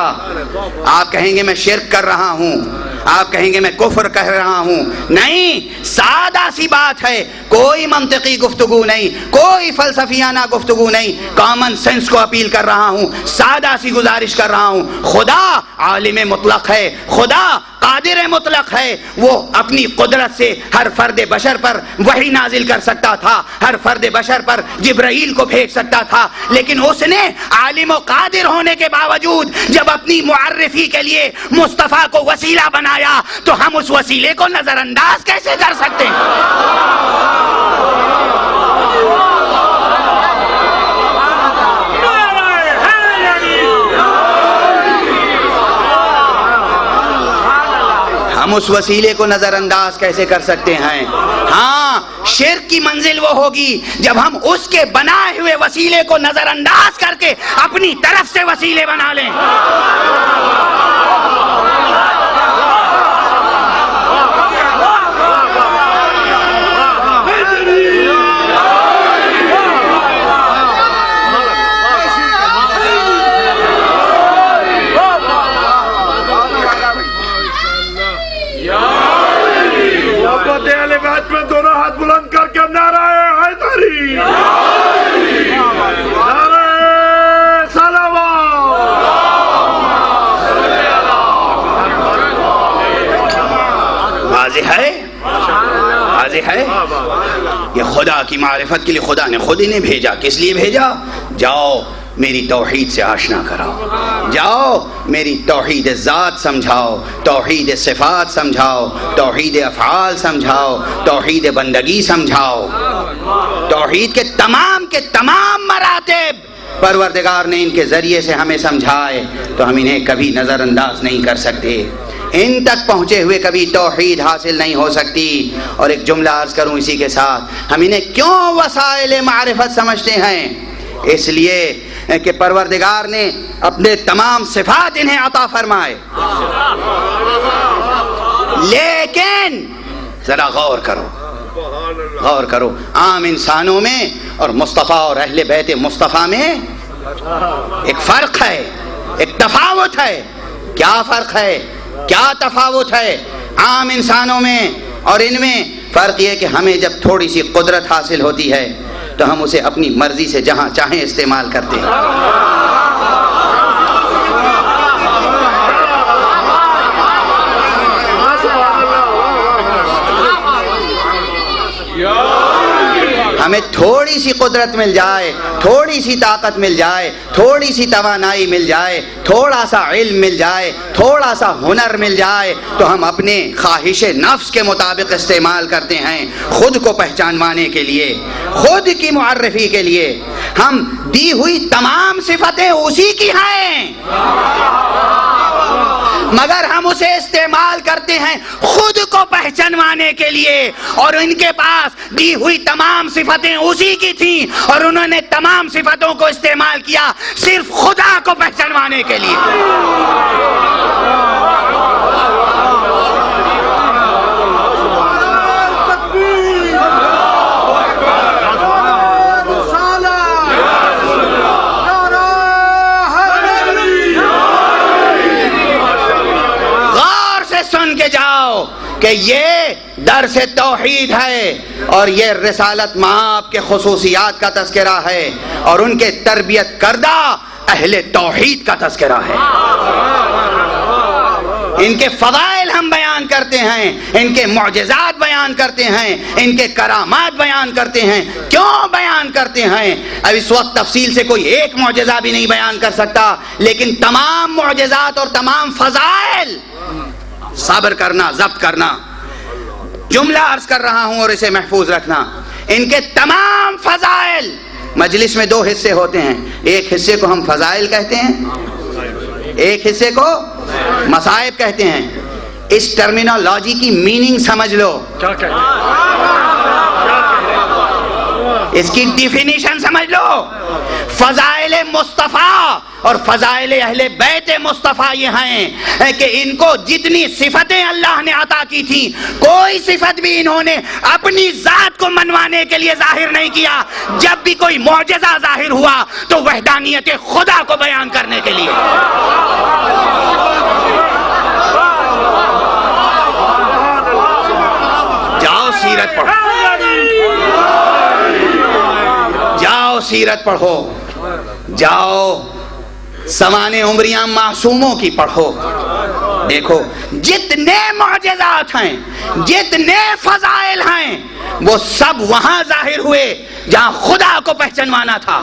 آپ کہیں گے میں شرک کر رہا ہوں، آپ کہیں گے میں کفر کہہ رہا ہوں، نہیں، سادہ سی بات ہے، کوئی منطقی گفتگو نہیں، کوئی فلسفیانہ گفتگو نہیں، کامن سینس کو اپیل کر رہا ہوں، سادہ سی گزارش کر رہا ہوں۔ خدا عالم مطلق ہے، خدا قادر مطلق ہے، وہ اپنی قدرت سے ہر فرد بشر پر وحی نازل کر سکتا تھا، ہر فرد بشر پر جبرائیل کو بھیج سکتا تھا، لیکن اس نے عالم و قادر ہونے کے باوجود جب اپنی معرفی کے لیے مصطفیٰ کو وسیلہ بنایا تو ہم اس وسیلے کو نظر انداز کیسے کر سکتے ہیں؟ ہم اس وسیلے کو نظر انداز کیسے کر سکتے ہیں؟ ہاں، شرک کی منزل وہ ہوگی جب ہم اس کے بنائے ہوئے وسیلے کو نظر انداز کر کے اپنی طرف سے وسیلے بنا لیں۔ دونوں ہاتھ بلند کر کے نعرہ حیدری، نعرہ صلوات۔ واضح ہے یہ خدا کی معرفت کے لیے خدا نے خود انہیں بھیجا۔ کس لیے بھیجا؟ جاؤ میری توحید سے آشنا کراؤ، جاؤ میری توحید ذات سمجھاؤ، توحید صفات سمجھاؤ، توحید افعال سمجھاؤ، توحید بندگی سمجھاؤ۔ توحید کے تمام مراتب پروردگار نے ان کے ذریعے سے ہمیں سمجھائے تو ہم انہیں کبھی نظر انداز نہیں کر سکتے، ان تک پہنچے ہوئے کبھی توحید حاصل نہیں ہو سکتی۔ اور ایک جملہ عرض کروں اسی کے ساتھ، ہم انہیں کیوں وسائل معرفت سمجھتے ہیں؟ اس لیے کہ پروردگار نے اپنے تمام صفات انہیں عطا فرمائے، لیکن ذرا غور کرو عام انسانوں میں اور مصطفیٰ اور اہل بیت مصطفیٰ میں ایک فرق ہے، ایک تفاوت ہے۔ کیا فرق ہے، کیا تفاوت ہے عام انسانوں میں اور ان میں؟ فرق یہ کہ ہمیں جب تھوڑی سی قدرت حاصل ہوتی ہے تو ہم اسے اپنی مرضی سے جہاں چاہیں استعمال کرتے ہیں۔ ہمیں تھوڑی سی قدرت مل جائے، تھوڑی سی طاقت مل جائے، تھوڑی سی توانائی مل جائے، تھوڑا سا علم مل جائے، تھوڑا سا ہنر مل جائے تو ہم اپنے خواہش نفس کے مطابق استعمال کرتے ہیں، خود کو پہچانوانے کے لیے، خود کی معرفی کے لیے۔ ہم دی ہوئی تمام صفتیں اسی کی ہیں، مگر ہم اسے استعمال کرتے ہیں خود کو پہچانوانے کے لیے، اور ان کے پاس دی ہوئی تمام صفتیں اسی کی تھیں اور انہوں نے تمام صفتوں کو استعمال کیا صرف خدا کو پہچانوانے کے لیے۔ سن کے جاؤ کہ یہ درس توحید ہے اور یہ رسالت مآب کے خصوصیات کا تذکرہ ہے اور ان کے تربیت کردہ اہل توحید کا تذکرہ ہے۔ ان کے فضائل ہم بیان کرتے ہیں، ان کے معجزات بیان کرتے ہیں، ان کے کرامات بیان کرتے ہیں۔ کیوں بیان کرتے ہیں؟ اب اس وقت تفصیل سے کوئی ایک معجزہ بھی نہیں بیان کر سکتا، لیکن تمام معجزات اور تمام فضائل، صبر کرنا، ضبط کرنا، جملہ عرض کر رہا ہوں اور اسے محفوظ رکھنا، ان کے تمام فضائل، مجلس میں دو حصے ہوتے ہیں، ایک حصے کو ہم فضائل کہتے ہیں، ایک حصے کو مصائب کہتے ہیں۔ اس ٹرمینالوجی کی میننگ سمجھ لو، اس کی ڈیفینیشن سمجھ لو۔ فضائل مصطفیٰ اور فضائل اہل بیت مصطفیٰ یہ ہیں کہ ان کو جتنی صفتیں اللہ نے عطا کی تھی، کوئی صفت بھی انہوں نے اپنی ذات کو منوانے کے لیے ظاہر نہیں کیا۔ جب بھی کوئی معجزہ ظاہر ہوا تو وحدانیت خدا کو بیان کرنے کے لیے۔ جاؤ سیرت پڑھو، جاؤ سیرت پڑھو، جاؤ سوانح عمریاں معصوموں کی پڑھو، دیکھو جتنے معجزات ہیں، جتنے فضائل ہیں، وہ سب وہاں ظاہر ہوئے جہاں خدا کو پہچانوانا تھا۔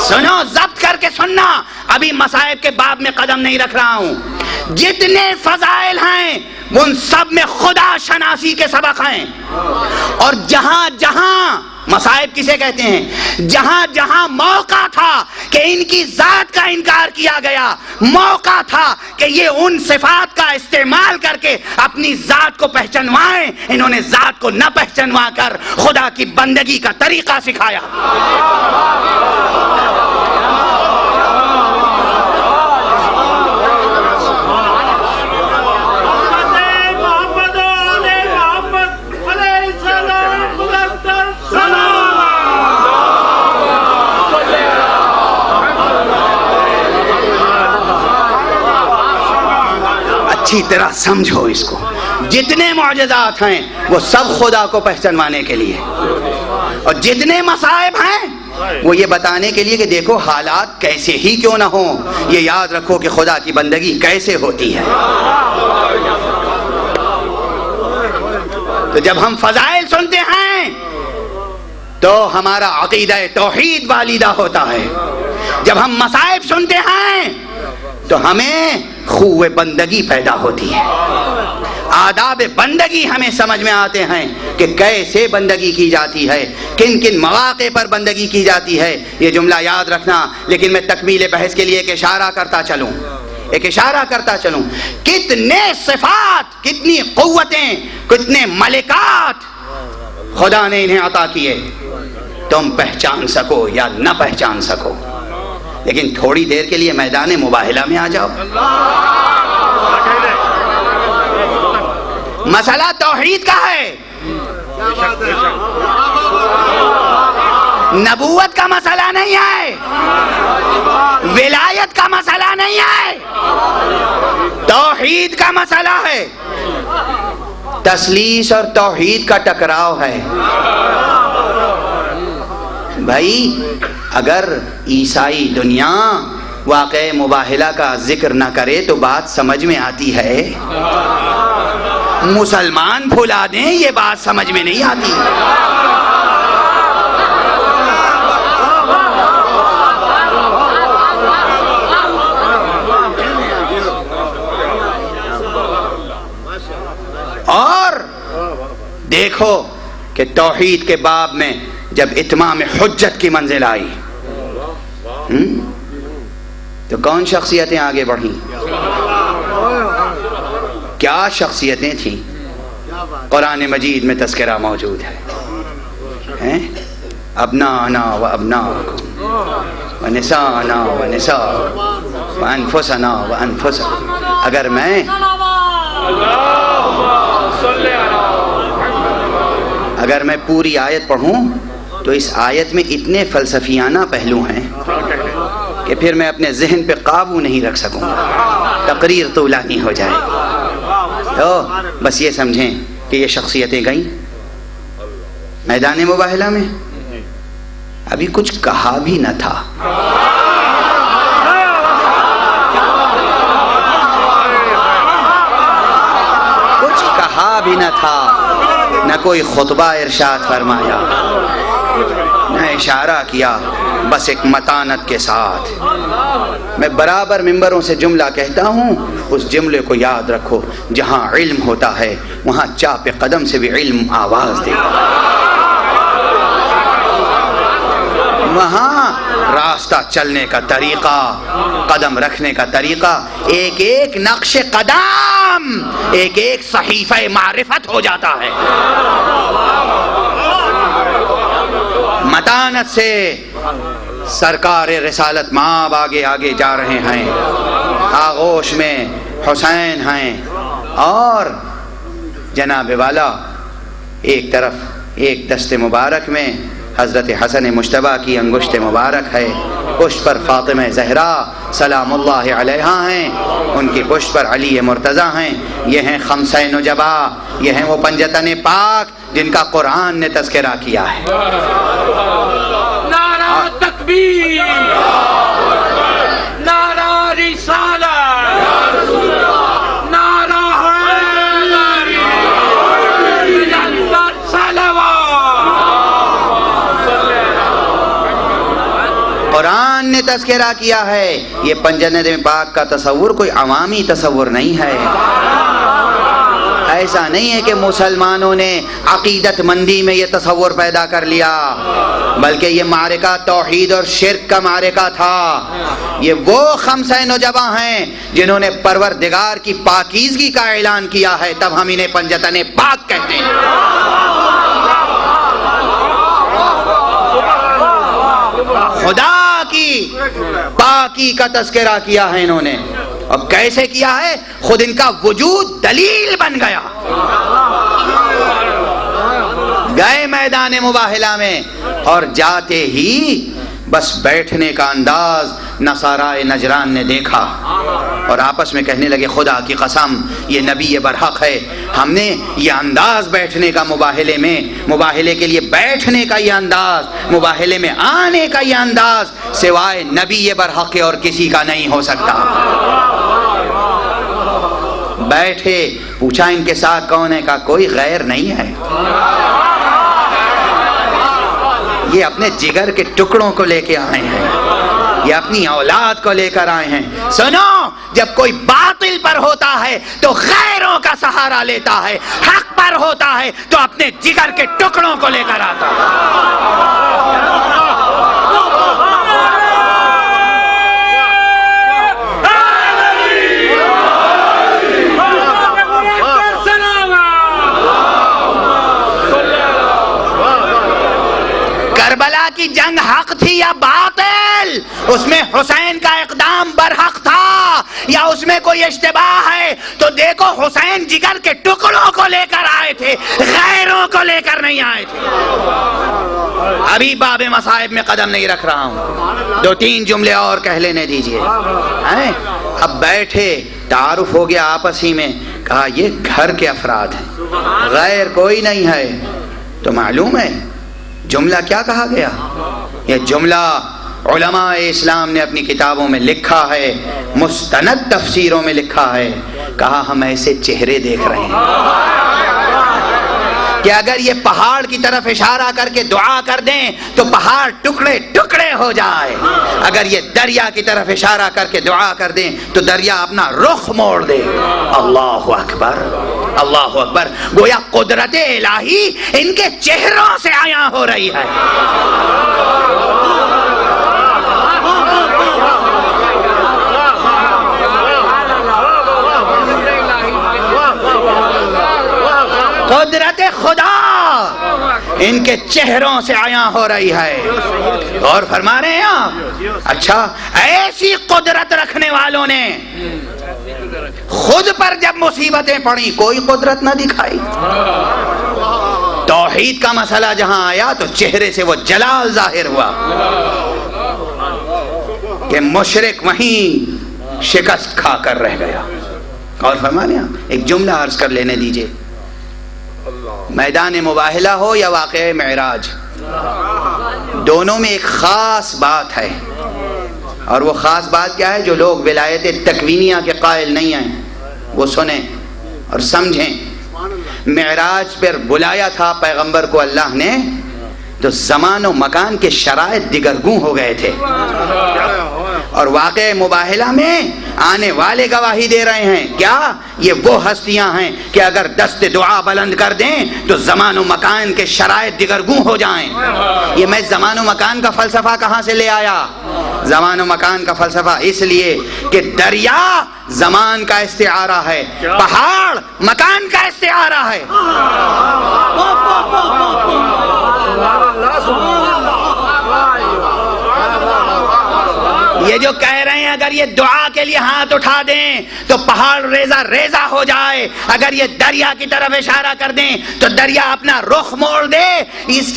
سنو، ضبط کر کے سننا، ابھی مصائب کے باب میں قدم نہیں رکھ رہا ہوں۔ جتنے فضائل ہیں ان سب میں خدا شناسی کے سبق ہیں، اور جہاں جہاں مصائب کسے کہتے ہیں؟ جہاں جہاں موقع تھا کہ ان کی ذات کا انکار کیا گیا، موقع تھا کہ یہ ان صفات کا استعمال کر کے اپنی ذات کو پہچانوائیں، انہوں نے ذات کو نہ پہچانوا کر خدا کی بندگی کا طریقہ سکھایا۔ اچھی طرح سمجھو اس کو، جتنے معجزات ہیں وہ سب خدا کو پہچانوانے کے لیے، اور جتنے مصائب ہیں وہ یہ بتانے کے لیے کہ دیکھو حالات کیسے ہی کیوں نہ ہوں، یہ یاد رکھو کہ خدا کی بندگی کیسے ہوتی ہے۔ تو جب ہم فضائل سنتے ہیں تو ہمارا عقیدہ توحید بالیدہ ہوتا ہے، جب ہم مصائب سنتے ہیں تو ہمیں خوب بندگی پیدا ہوتی ہے، آداب بندگی ہمیں سمجھ میں آتے ہیں کہ کیسے بندگی کی جاتی ہے، کن کن مواقع پر بندگی کی جاتی ہے۔ یہ جملہ یاد رکھنا، لیکن میں تکمیل بحث کے لیے ایک اشارہ کرتا چلوں، کتنے صفات، کتنی قوتیں، کتنے ملکات خدا نے انہیں عطا کیے، تم پہچان سکو یا نہ پہچان سکو، لیکن تھوڑی دیر کے لیے میدان مباہلہ میں آ جاؤ، مسئلہ توحید کا ہے، نبوت کا مسئلہ نہیں ہے، ولایت کا مسئلہ نہیں ہے، توحید کا مسئلہ ہے، تثلیث اور توحید کا ٹکراؤ ہے۔ بھائی اگر عیسائی دنیا واقع مباہلہ کا ذکر نہ کرے تو بات سمجھ میں آتی ہے، مسلمان بھلا دیں یہ بات سمجھ میں نہیں آتی۔ اور دیکھو کہ توحید کے باب میں جب اتمام حجت کی منزل آئی تو کون شخصیتیں آگے بڑھیں؟ کیا شخصیتیں تھیں؟ قرآن مجید میں تذکرہ موجود ہے، ابنانا و ابناکم و نسانا و نساکم و انفسنا و انفسکم۔ اگر میں پوری آیت پڑھوں تو اس آیت میں اتنے فلسفیانہ پہلو ہیں کہ پھر میں اپنے ذہن پہ قابو نہیں رکھ سکوں گا، تقریر طولانی ہو جائے۔ تو بس یہ سمجھیں کہ یہ شخصیتیں گئیں میدان مباہلہ میں، ابھی کچھ کہا بھی نہ تھا، کچھ کہا بھی نہ تھا، نہ کوئی خطبہ ارشاد فرمایا، نہ اشارہ کیا، بس ایک متانت کے ساتھ۔ میں برابر ممبروں سے جملہ کہتا ہوں، اس جملے کو یاد رکھو، جہاں علم ہوتا ہے وہاں چاپ قدم سے بھی علم آواز دیتا ہے، وہاں راستہ چلنے کا طریقہ، قدم رکھنے کا طریقہ، ایک ایک نقش قدم ایک ایک صحیفہ معرفت ہو جاتا ہے۔ متانت سے سرکار رسالت مآب آگے آگے جا رہے ہیں، آغوش میں حسین ہیں اور جناب والا ایک طرف ایک دست مبارک میں حضرت حسن مجتبیٰ کی انگشت مبارک ہے، پشت پر فاطمہ زہرا سلام اللہ علیہا ہیں، ان کی پشت پر علی مرتضیٰ ہیں، یہ ہیں خمسہ نجبا، یہ ہیں وہ پنجتن پاک جن کا قرآن نے تذکرہ کیا ہے۔ نعرہ تکبیر، نعرہ رسالت، نعرہ حیدری، مجدد صلوات۔ قرآن نے تذکرہ کیا ہے، یہ پنجتن پاک کا تصور کوئی عوامی تصور نہیں ہے، ایسا نہیں ہے کہ مسلمانوں نے عقیدت مندی میں یہ تصور پیدا کر لیا، بلکہ یہ معرکہ توحید اور شرک کا معرکہ تھا۔ یہ وہ خمسہ نجبہ ہیں جنہوں نے پروردگار کی پاکیزگی کا اعلان کیا ہے، تب ہم انہیں پنجتن پاک کہتے ہیں۔ خدا کی پاکی کا تذکرہ کیا ہے انہوں نے، اب کیسے کیا ہے؟ خود ان کا وجود دلیل بن گیا۔ گئے میدان مباہلہ میں اور جاتے ہی بس بیٹھنے کا انداز نصارائے نجران نے دیکھا اور آپس میں کہنے لگے خدا کی قسم یہ نبی برحق ہے، ہم نے یہ انداز بیٹھنے کا مباہلے کے لیے بیٹھنے کا یہ انداز، مباہلے میں آنے کا یہ انداز سوائے نبی برحق اور کسی کا نہیں ہو سکتا۔ بیٹھے، پوچھا ان کے ساتھ کون ہے؟ کہا کوئی غیر نہیں ہے، یہ اپنے جگر کے ٹکڑوں کو لے کے آئے ہیں، یہ اپنی اولاد کو لے کر آئے ہیں۔ سنو، جب کوئی باطل پر ہوتا ہے تو غیروں کا سہارا لیتا ہے، حق پر ہوتا ہے تو اپنے جگر کے ٹکڑوں کو لے کر آتا ہے۔ کربلا کی جنگ حق تھی یا باطل؟ اس میں حسین کا اقدام برحق تھا، یا اس میں کوئی اشتباہ ہے تو دیکھو حسین جگر کے ٹکڑوں کو لے کر آئے تھے، غیروں کو لے کر نہیں آئے تھے۔ ابھی باب مصائب میں قدم نہیں رکھ رہا ہوں، 2-3 جملے اور کہہ لینے دیجئے۔ اب بیٹھے، تعارف ہو گیا آپس ہی میں، کہا یہ گھر کے افراد ہیں، غیر کوئی نہیں ہے۔ تو معلوم ہے جملہ کیا کہا گیا؟ یہ جملہ علماء اسلام نے اپنی کتابوں میں لکھا ہے، مستند تفسیروں میں لکھا ہے، کہا ہم ایسے چہرے دیکھ رہے ہیں کہ اگر یہ پہاڑ کی طرف اشارہ کر کے دعا کر دیں تو پہاڑ ٹکڑے ٹکڑے ہو جائے، اگر یہ دریا کی طرف اشارہ کر کے دعا کر دیں تو دریا اپنا رخ موڑ دے۔ اللہ اکبر، اللہ اکبر، گویا قدرت الہی ان کے چہروں سے عیاں ہو رہی ہے۔ قدرت خدا ان کے چہروں سے عیاں ہو رہی ہے۔ اور فرما رہے ہیں آپ، اچھا ایسی قدرت رکھنے والوں نے خود پر جب مصیبتیں پڑی کوئی قدرت نہ دکھائی۔ توحید کا مسئلہ جہاں آیا تو چہرے سے وہ جلال ظاہر ہوا کہ مشرک وہیں شکست کھا کر رہ گیا۔ اور فرما رہے ہیں، ایک جملہ عرض کر لینے دیجئے، میدان مباہلہ ہو یا واقعہ معراج، دونوں میں ایک خاص بات ہے، اور وہ خاص بات کیا ہے؟ جو لوگ ولایت تکوینیہ کے قائل نہیں ہیں وہ سنیں اور سمجھیں۔ معراج پر بلایا تھا پیغمبر کو اللہ نے تو زمان و مکان کے شرائط دیگرگوں ہو گئے تھے، اور واقعہ مباہلہ میں آنے والے گواہی دے رہے ہیں کیا؟ یہ وہ ہستیاں ہیں کہ اگر دست دعا بلند کر دیں تو زمان و مکان کے شرائط دیگرگوں ہو جائیں۔ یہ میں زمان و مکان کا فلسفہ کہاں سے لے آیا؟ زمان و مکان کا فلسفہ اس لیے کہ دریا زمان کا استعارہ ہے، پہاڑ مکان کا استعارہ ہے۔ یہ جو کہہ رہے ہیں اگر یہ دعا کے لیے ہاتھ اٹھا دیں تو پہاڑ ریزہ ریزہ ہو جائے، اگر یہ دریا کی طرف اشارہ کر دیں تو دریا اپنا رخ موڑ دے، اس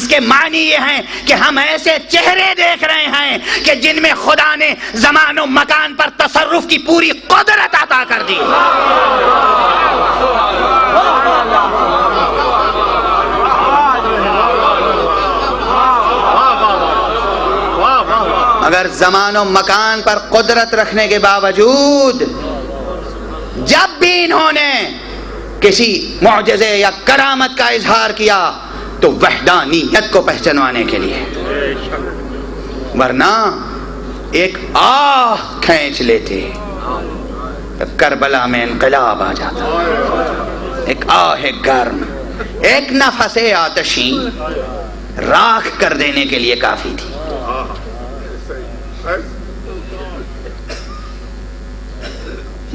کے معنی یہ ہیں کہ ہم ایسے چہرے دیکھ رہے ہیں کہ جن میں خدا نے زمان و مکان پر تصرف کی پوری قدرت عطا کر دی۔ اگر زمان و مکان پر قدرت رکھنے کے باوجود جب بھی انہوں نے کسی معجزے یا کرامت کا اظہار کیا تو وحدانیت کو پہچانوانے کے لیے، ورنہ ایک آہ کھینچ لیتے کربلا میں انقلاب آ جاتا، ایک آہ گرم، ایک نفس آتشی راکھ کر دینے کے لیے کافی تھی۔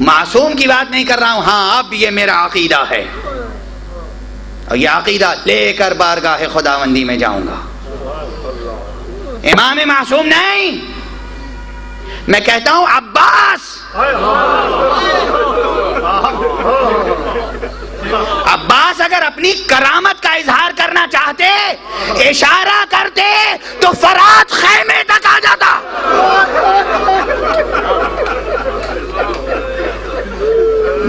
معصوم کی بات نہیں کر رہا ہوں، ہاں اب یہ میرا عقیدہ ہے اور یہ عقیدہ لے کر بارگاہ خداوندی میں جاؤں گا۔ امام معصوم نہیں، میں کہتا ہوں عباس اگر اپنی کرامت کا اظہار کرنا چاہتے، اشارہ کرتے تو فرات خیمے تک آ جاتا۔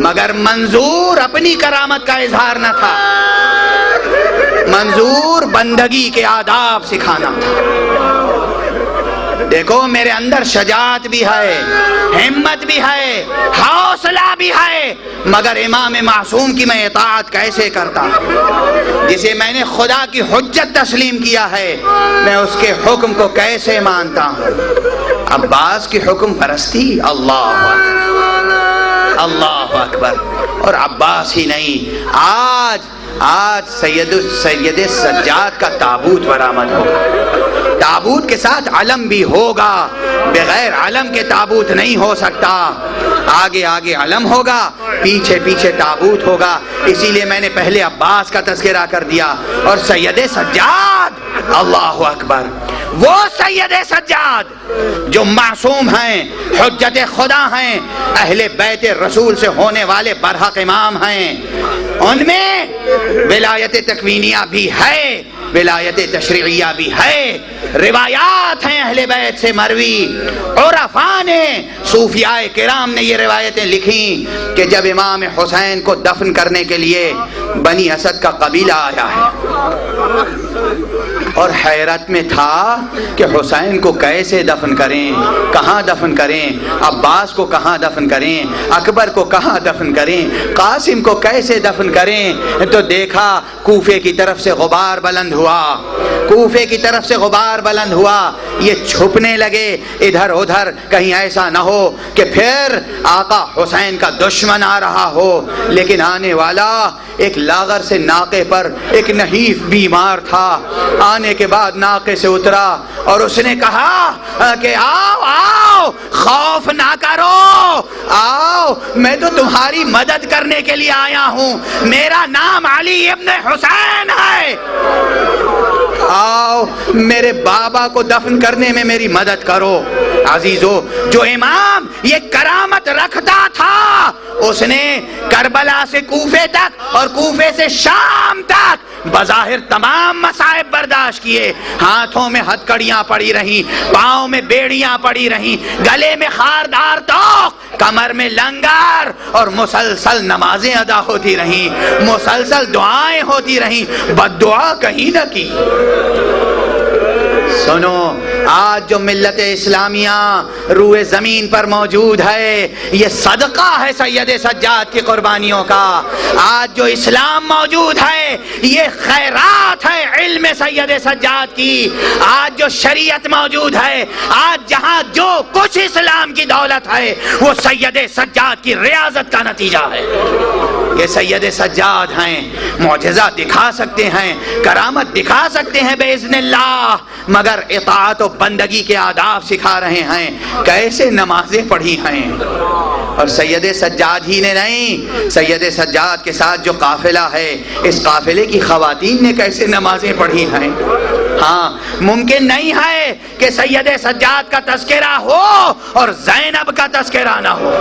مگر منظور اپنی کرامت کا اظہار نہ تھا، منظور بندگی کے آداب سکھانا تھا۔ دیکھو میرے اندر شجاعت بھی ہے، ہمت بھی ہے، حوصلہ بھی ہے، مگر امام معصوم کی میں اطاعت کیسے کرتا؟ جسے میں نے خدا کی حجت تسلیم کیا ہے میں اس کے حکم کو کیسے مانتا ہوں؟ عباس کی حکم پرستی، اللہ اکبر، اللہ اکبر۔ اور عباس ہی نہیں، آج سید سجاد کا تابوت برآمد ہوگا، تابوت کے ساتھ علم بھی ہوگا، بغیر علم کے تابوت نہیں ہو سکتا، آگے آگے علم ہوگا، پیچھے پیچھے تابوت ہوگا۔ اسی لیے میں نے پہلے عباس کا تذکرہ کر دیا اور سید سجاد، اللہ اکبر۔ وہ سید سجاد جو معصوم ہیں، حجت خدا ہیں، اہل بیت رسول سے ہونے والے برحق امام ہیں، ان میں ولایت تکوینیہ بھی ہے، ولایت تشریعیہ بھی ہے، روایات ہیں اہل بیت سے مروی، عرفاء نے، صوفیاء کرام نے یہ روایتیں لکھیں کہ جب امام حسین کو دفن کرنے کے لیے بنی اسد کا قبیلہ آیا ہے اور حیرت میں تھا کہ حسین کو کیسے دفن کریں، کہاں دفن کریں، عباس کو کہاں دفن کریں، اکبر کو کہاں دفن کریں، قاسم کو کیسے دفن کریں، تو دیکھا کوفے کی طرف سے غبار بلند ہوا، کوفے کی طرف سے غبار بلند ہوا، یہ چھپنے لگے ادھر ادھر، کہیں ایسا نہ ہو کہ پھر آقا حسین کا دشمن آ رہا ہو، لیکن آنے والا ایک لاغر سے ناقے پر ایک نحیف بیمار تھا، آنے کے بعد ناقے سے اترا اور اس نے کہا کہ آؤ آؤ، خوف نہ کرو، آؤ میں تو تمہاری مدد کرنے کے لیے آیا ہوں، میرا نام علی ابن حسین ہے، آؤ میرے بابا کو دفن کرنے میں میری مدد کرو۔ عزیزو، جو امام یہ کرامت رکھتا تھا اس نے کربلا سے کوفے تک اور کوفے سے شام تک بظاہر تمام مصائب برداشت کیے، ہاتھوں میں ہتھکڑیاں پڑی رہیں، پاؤں میں بیڑیاں پڑی رہیں، گلے میں خاردار توق، کمر میں لنگر، اور مسلسل نمازیں ادا ہوتی رہیں، مسلسل دعائیں ہوتی رہیں، بد دعا کہیں نہ کی۔ سنو، آج جو ملت اسلامیہ روئے زمین پر موجود ہے یہ صدقہ ہے سید سجاد کی قربانیوں کا، آج جو اسلام موجود ہے یہ خیرات ہے علم سید سجاد کی، آج جو شریعت موجود ہے، آج جہاں جو کچھ اسلام کی دولت ہے وہ سید سجاد کی ریاضت کا نتیجہ ہے۔ یہ سید سجاد ہیں، معجزات دکھا سکتے ہیں، کرامت دکھا سکتے ہیں باذن اللہ، مگر اطاعت و بندگی کے آداب سکھا رہے ہیں، کیسے نمازیں پڑھی ہیں۔ اور سید سجاد ہی نے نہیں، سید سجاد کے ساتھ جو قافلہ ہے اس قافلے کی خواتین نے کیسے نمازیں پڑھی ہیں۔ ہاں، ممکن نہیں ہے کہ سید سجاد کا تذکرہ ہو اور زینب کا تذکرہ نہ ہو۔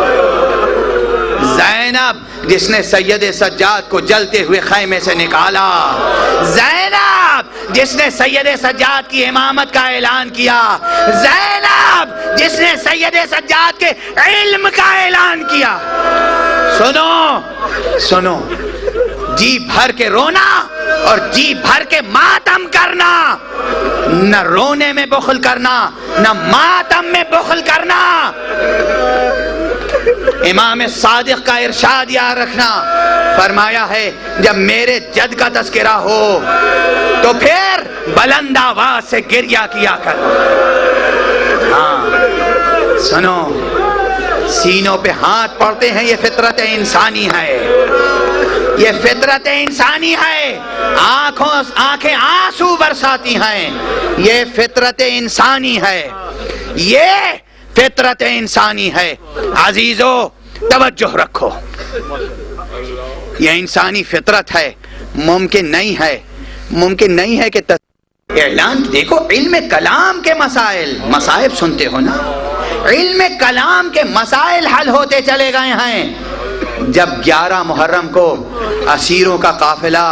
زینب جس نے سید سجاد کو جلتے ہوئے خیمے سے نکالا، زینب جس نے سید سجاد کی امامت کا اعلان کیا، زینب جس نے سید سجاد کے علم کا اعلان کیا۔ سنو سنو، جی بھر کے رونا اور جی بھر کے ماتم کرنا، نہ رونے میں بخل کرنا نہ ماتم میں بخل کرنا۔ امام صادق کا ارشاد یاد رکھنا، فرمایا ہے جب میرے جد کا تذکرہ ہو تو پھر بلند آواز سے گریہ کیا کر۔ ہاں سنو، سینوں پہ ہاتھ پڑتے ہیں، یہ فطرت انسانی ہے، یہ فطرت انسانی ہے، آنکھیں آنسو برساتی ہیں، یہ فطرت انسانی ہے، یہ فطرت انسانی ہے۔ عزیزو توجہ رکھو، یہ انسانی فطرت ہے، ممکن نہیں ہے کہ اعلان۔ دیکھو علم کلام کے مسائل، مصائب سنتے ہو نا، علم کلام کے مسائل حل ہوتے چلے گئے ہیں۔ جب 11 محرم کو اسیروں کا قافلہ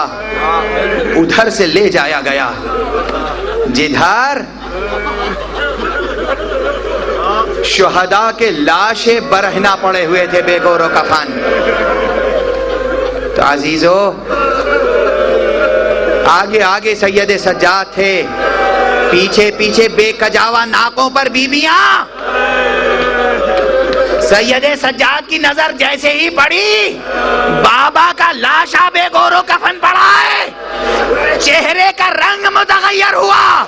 ادھر سے لے جایا گیا جدھر شہداء کے لاشیں برہنہ پڑے ہوئے تھے بے گور و کفن، تو عزیزو آگے آگے سید سجاد تھے، پیچھے پیچھے بے کجاوا ناکوں پر بیبیاں۔ سید سجاد کی نظر جیسے ہی پڑی، بابا کا لاشا بے گور و کفن پڑا ہے، چہرے کا رنگ متغیر ہوا۔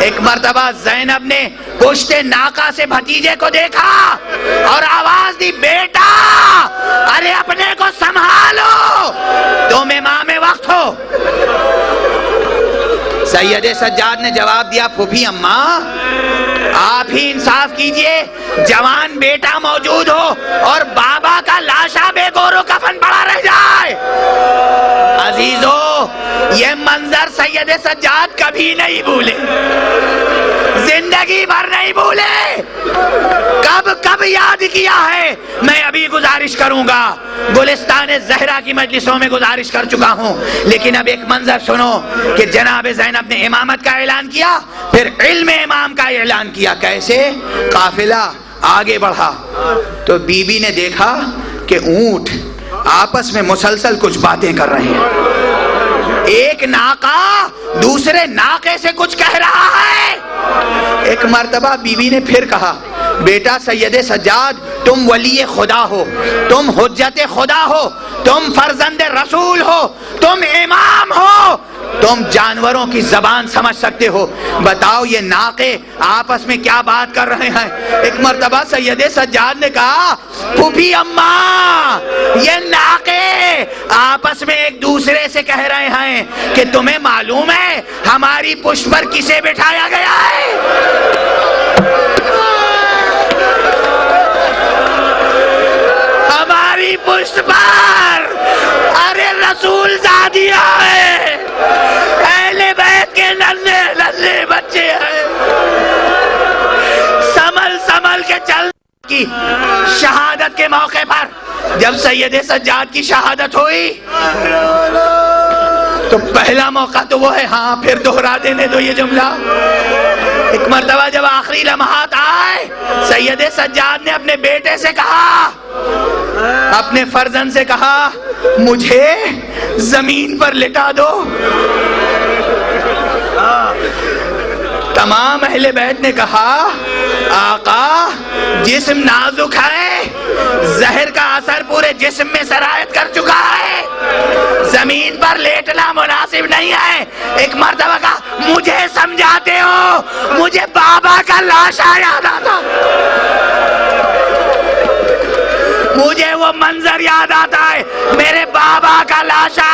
ایک مرتبہ زینب نے پشت ناکا سے بھتیجے کو دیکھا اور آواز دی، بیٹا ارے اپنے کو سنبھالو، تم امام وقت ہو۔ سید سجاد نے جواب دیا، پھوپھی اماں آپ ہی انصاف کیجئے، جوان بیٹا موجود ہو اور بابا کا لاشا بے گور و کفن پڑا رہ جائے۔ عزیزو یہ منظر سید سجاد کا کبھی نہیں بھولے، زندگی بھر نہیں بھولے، کب یاد کیا ہے. میں ابھی گزارش کروں گا، گلستان زہرا کی مجلسوں میں گزارش کر چکا ہوں، لیکن اب ایک منظر سنو کہ جناب زینب نے امامت کا اعلان کیا، پھر علم امام کا اعلان کیا. کیسے؟ قافلہ آگے بڑھا تو بی بی نے دیکھا کہ اونٹ آپس میں مسلسل کچھ باتیں کر رہے ہیں. ایک ناقہ دوسرے ناقے سے کچھ کہہ رہا ہے. ایک مرتبہ بی بی نے پھر کہا، بیٹا سید سجاد، تم ولی خدا ہو، تم حجت خدا ہو، تم فرزند رسول ہو، تم امام ہو، تم جانوروں کی زبان سمجھ سکتے ہو، بتاؤ یہ ناقے آپس میں کیا بات کر رہے ہیں. ایک مرتبہ سید سجاد نے کہا، پھوپھی اماں، یہ ناقے آپس میں ایک دوسرے سے کہہ رہے ہیں کہ تمہیں معلوم ہے ہماری پشت پر کسے بٹھایا گیا ہے؟ ہماری پشت پر ارے رسول زادیہ ہے، اہل بیت کے ننھے ننھے بچے ہیں. سنبھل کے چل کی شہادت کے موقع پر جب سید سجاد کی شہادت ہوئی تو پہلا موقع تو وہ ہے، ہاں پھر دوہرا دینے دو یہ جملہ. ایک مرتبہ جب آخری لمحات آئے، سید سجاد نے اپنے بیٹے سے کہا، اپنے فرزند سے کہا، مجھے زمین پر لٹا دو. تمام اہل بیت نے کہا، آقا جسم نازک ہے، زہر کا اثر پورے جسم میں سرایت کر چکا ہے، زمین پر لیٹنا مناسب نہیں ہے. ایک مرتبہ کہا، مجھے سمجھاتے ہو، مجھے بابا کا لاشا یاد آتا، مجھے وہ منظر یاد آتا ہے، میرے بابا کا لاشا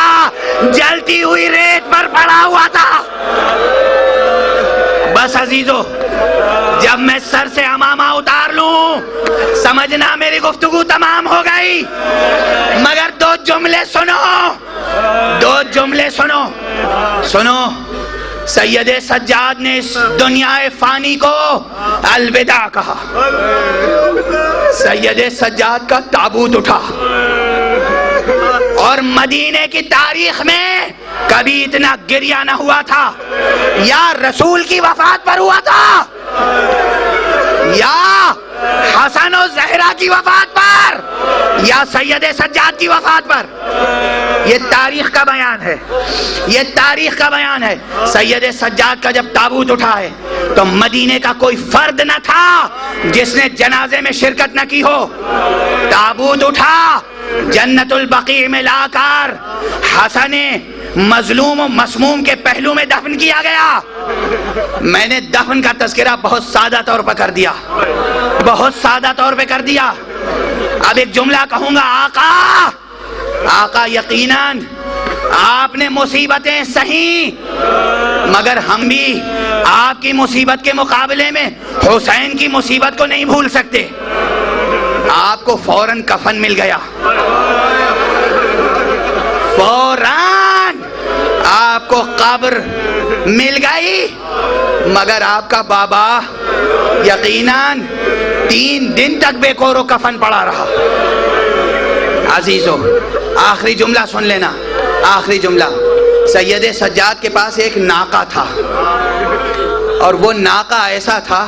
جلتی ہوئی ریت پر پڑا ہوا تھا. بس عزیزو، جب میں سر سے عمامہ اتار لوں سمجھنا میری گفتگو تمام ہو گئی، مگر دو جملے سنو. سید سجاد نے اس دنیا فانی کو الوداع کہا. سید سجاد کا تابوت اٹھا اور مدینے کی تاریخ میں کبھی اتنا گریہ نہ ہوا تھا. یا رسول کی وفات پر ہوا تھا، یا حسن و زہرا کی وفات پر، یا سید سجاد کی وفات پر. یہ تاریخ کا بیان ہے، یہ تاریخ کا بیان ہے. سید سجاد کا جب تابوت اٹھا ہے تو مدینے کا کوئی فرد نہ تھا جس نے جنازے میں شرکت نہ کی ہو. تابوت اٹھا، جنت البقیع میں لا کر حسن مظلوم و مسموم کے پہلو میں دفن کیا گیا. میں نے دفن کا تذکرہ بہت سادہ طور پر کر دیا، بہت سادہ طور پہ کر دیا. اب ایک جملہ کہوں گا، آقا یقیناً آپ نے مصیبتیں سہی، مگر ہم بھی آپ کی مصیبت کے مقابلے میں حسین کی مصیبت کو نہیں بھول سکتے. آپ کو فوراً کفن مل گیا، فوراً آپ کو قبر مل گئی، مگر آپ کا بابا یقیناً 3 دن تک بے کور و کفن پڑا رہا. عزیزو، آخری جملہ سن لینا، آخری جملہ. سید سجاد کے پاس ایک ناقہ تھا، اور وہ ناقہ ایسا تھا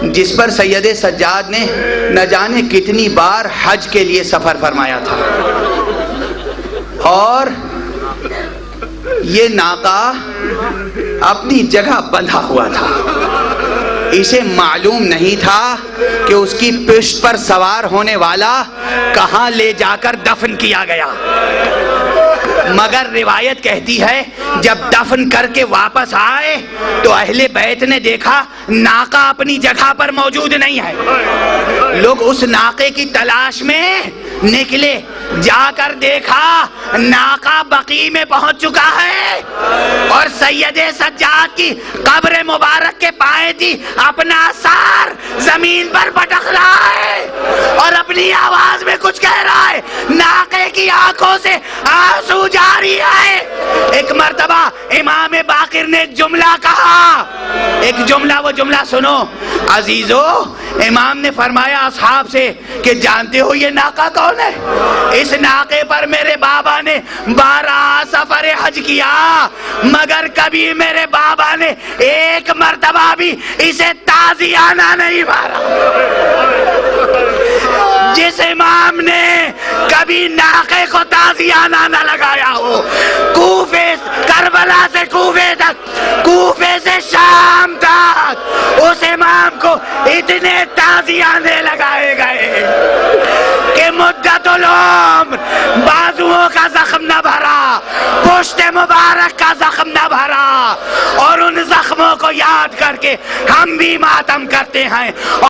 جس پر سید سجاد نے نہ جانے کتنی بار حج کے لیے سفر فرمایا تھا. اور یہ ناقہ اپنی جگہ بندھا ہوا تھا. اسے معلوم نہیں تھا کہ اس کی پشت پر سوار ہونے والا کہاں لے جا کر دفن کیا گیا. مگر روایت کہتی ہے جب دفن کر کے واپس آئے تو اہل بیت نے دیکھا ناقہ اپنی جگہ پر موجود نہیں ہے. لوگ اس ناقے کی تلاش میں نکلے، جا کر دیکھا ناقہ بقیع میں پہنچ چکا ہے اور سید سجاد کی قبر مبارک کے پائے تھی اپنا سار زمین پر پٹک رہا ہے اور اپنی آواز میں کچھ کہہ رہا ہے. ناقے کی آنکھوں سے آنسو جاری ہے. ایک مرتبہ امام باقر نے ایک جملہ ایک جملہ وہ جملہ سنو عزیزو، امام نے فرمایا اصحاب سے کہ جانتے ہو یہ ناقہ کون ہے؟ اس ناقے پر میرے بابا نے 12 سفر حج کیا، مگر کبھی میرے بابا نے ایک مرتبہ بھی اسے تازیانہ نہیں مارا۔ جس امام نے کبھی ناقے کو تازیانہ نہ لگایا ہو، کوفے کربلا سے کوفے تک، کوفے سے شام تک، اس امام کو اتنے تازیانے لگائے گئے کہ مدت العمر بازوؤں کا زخم نہ بھرا، پشت مبارک کا زخم نہ بھرا، اور ان زخموں کو یاد کر کے ہم بھی ماتم کرتے ہیں۔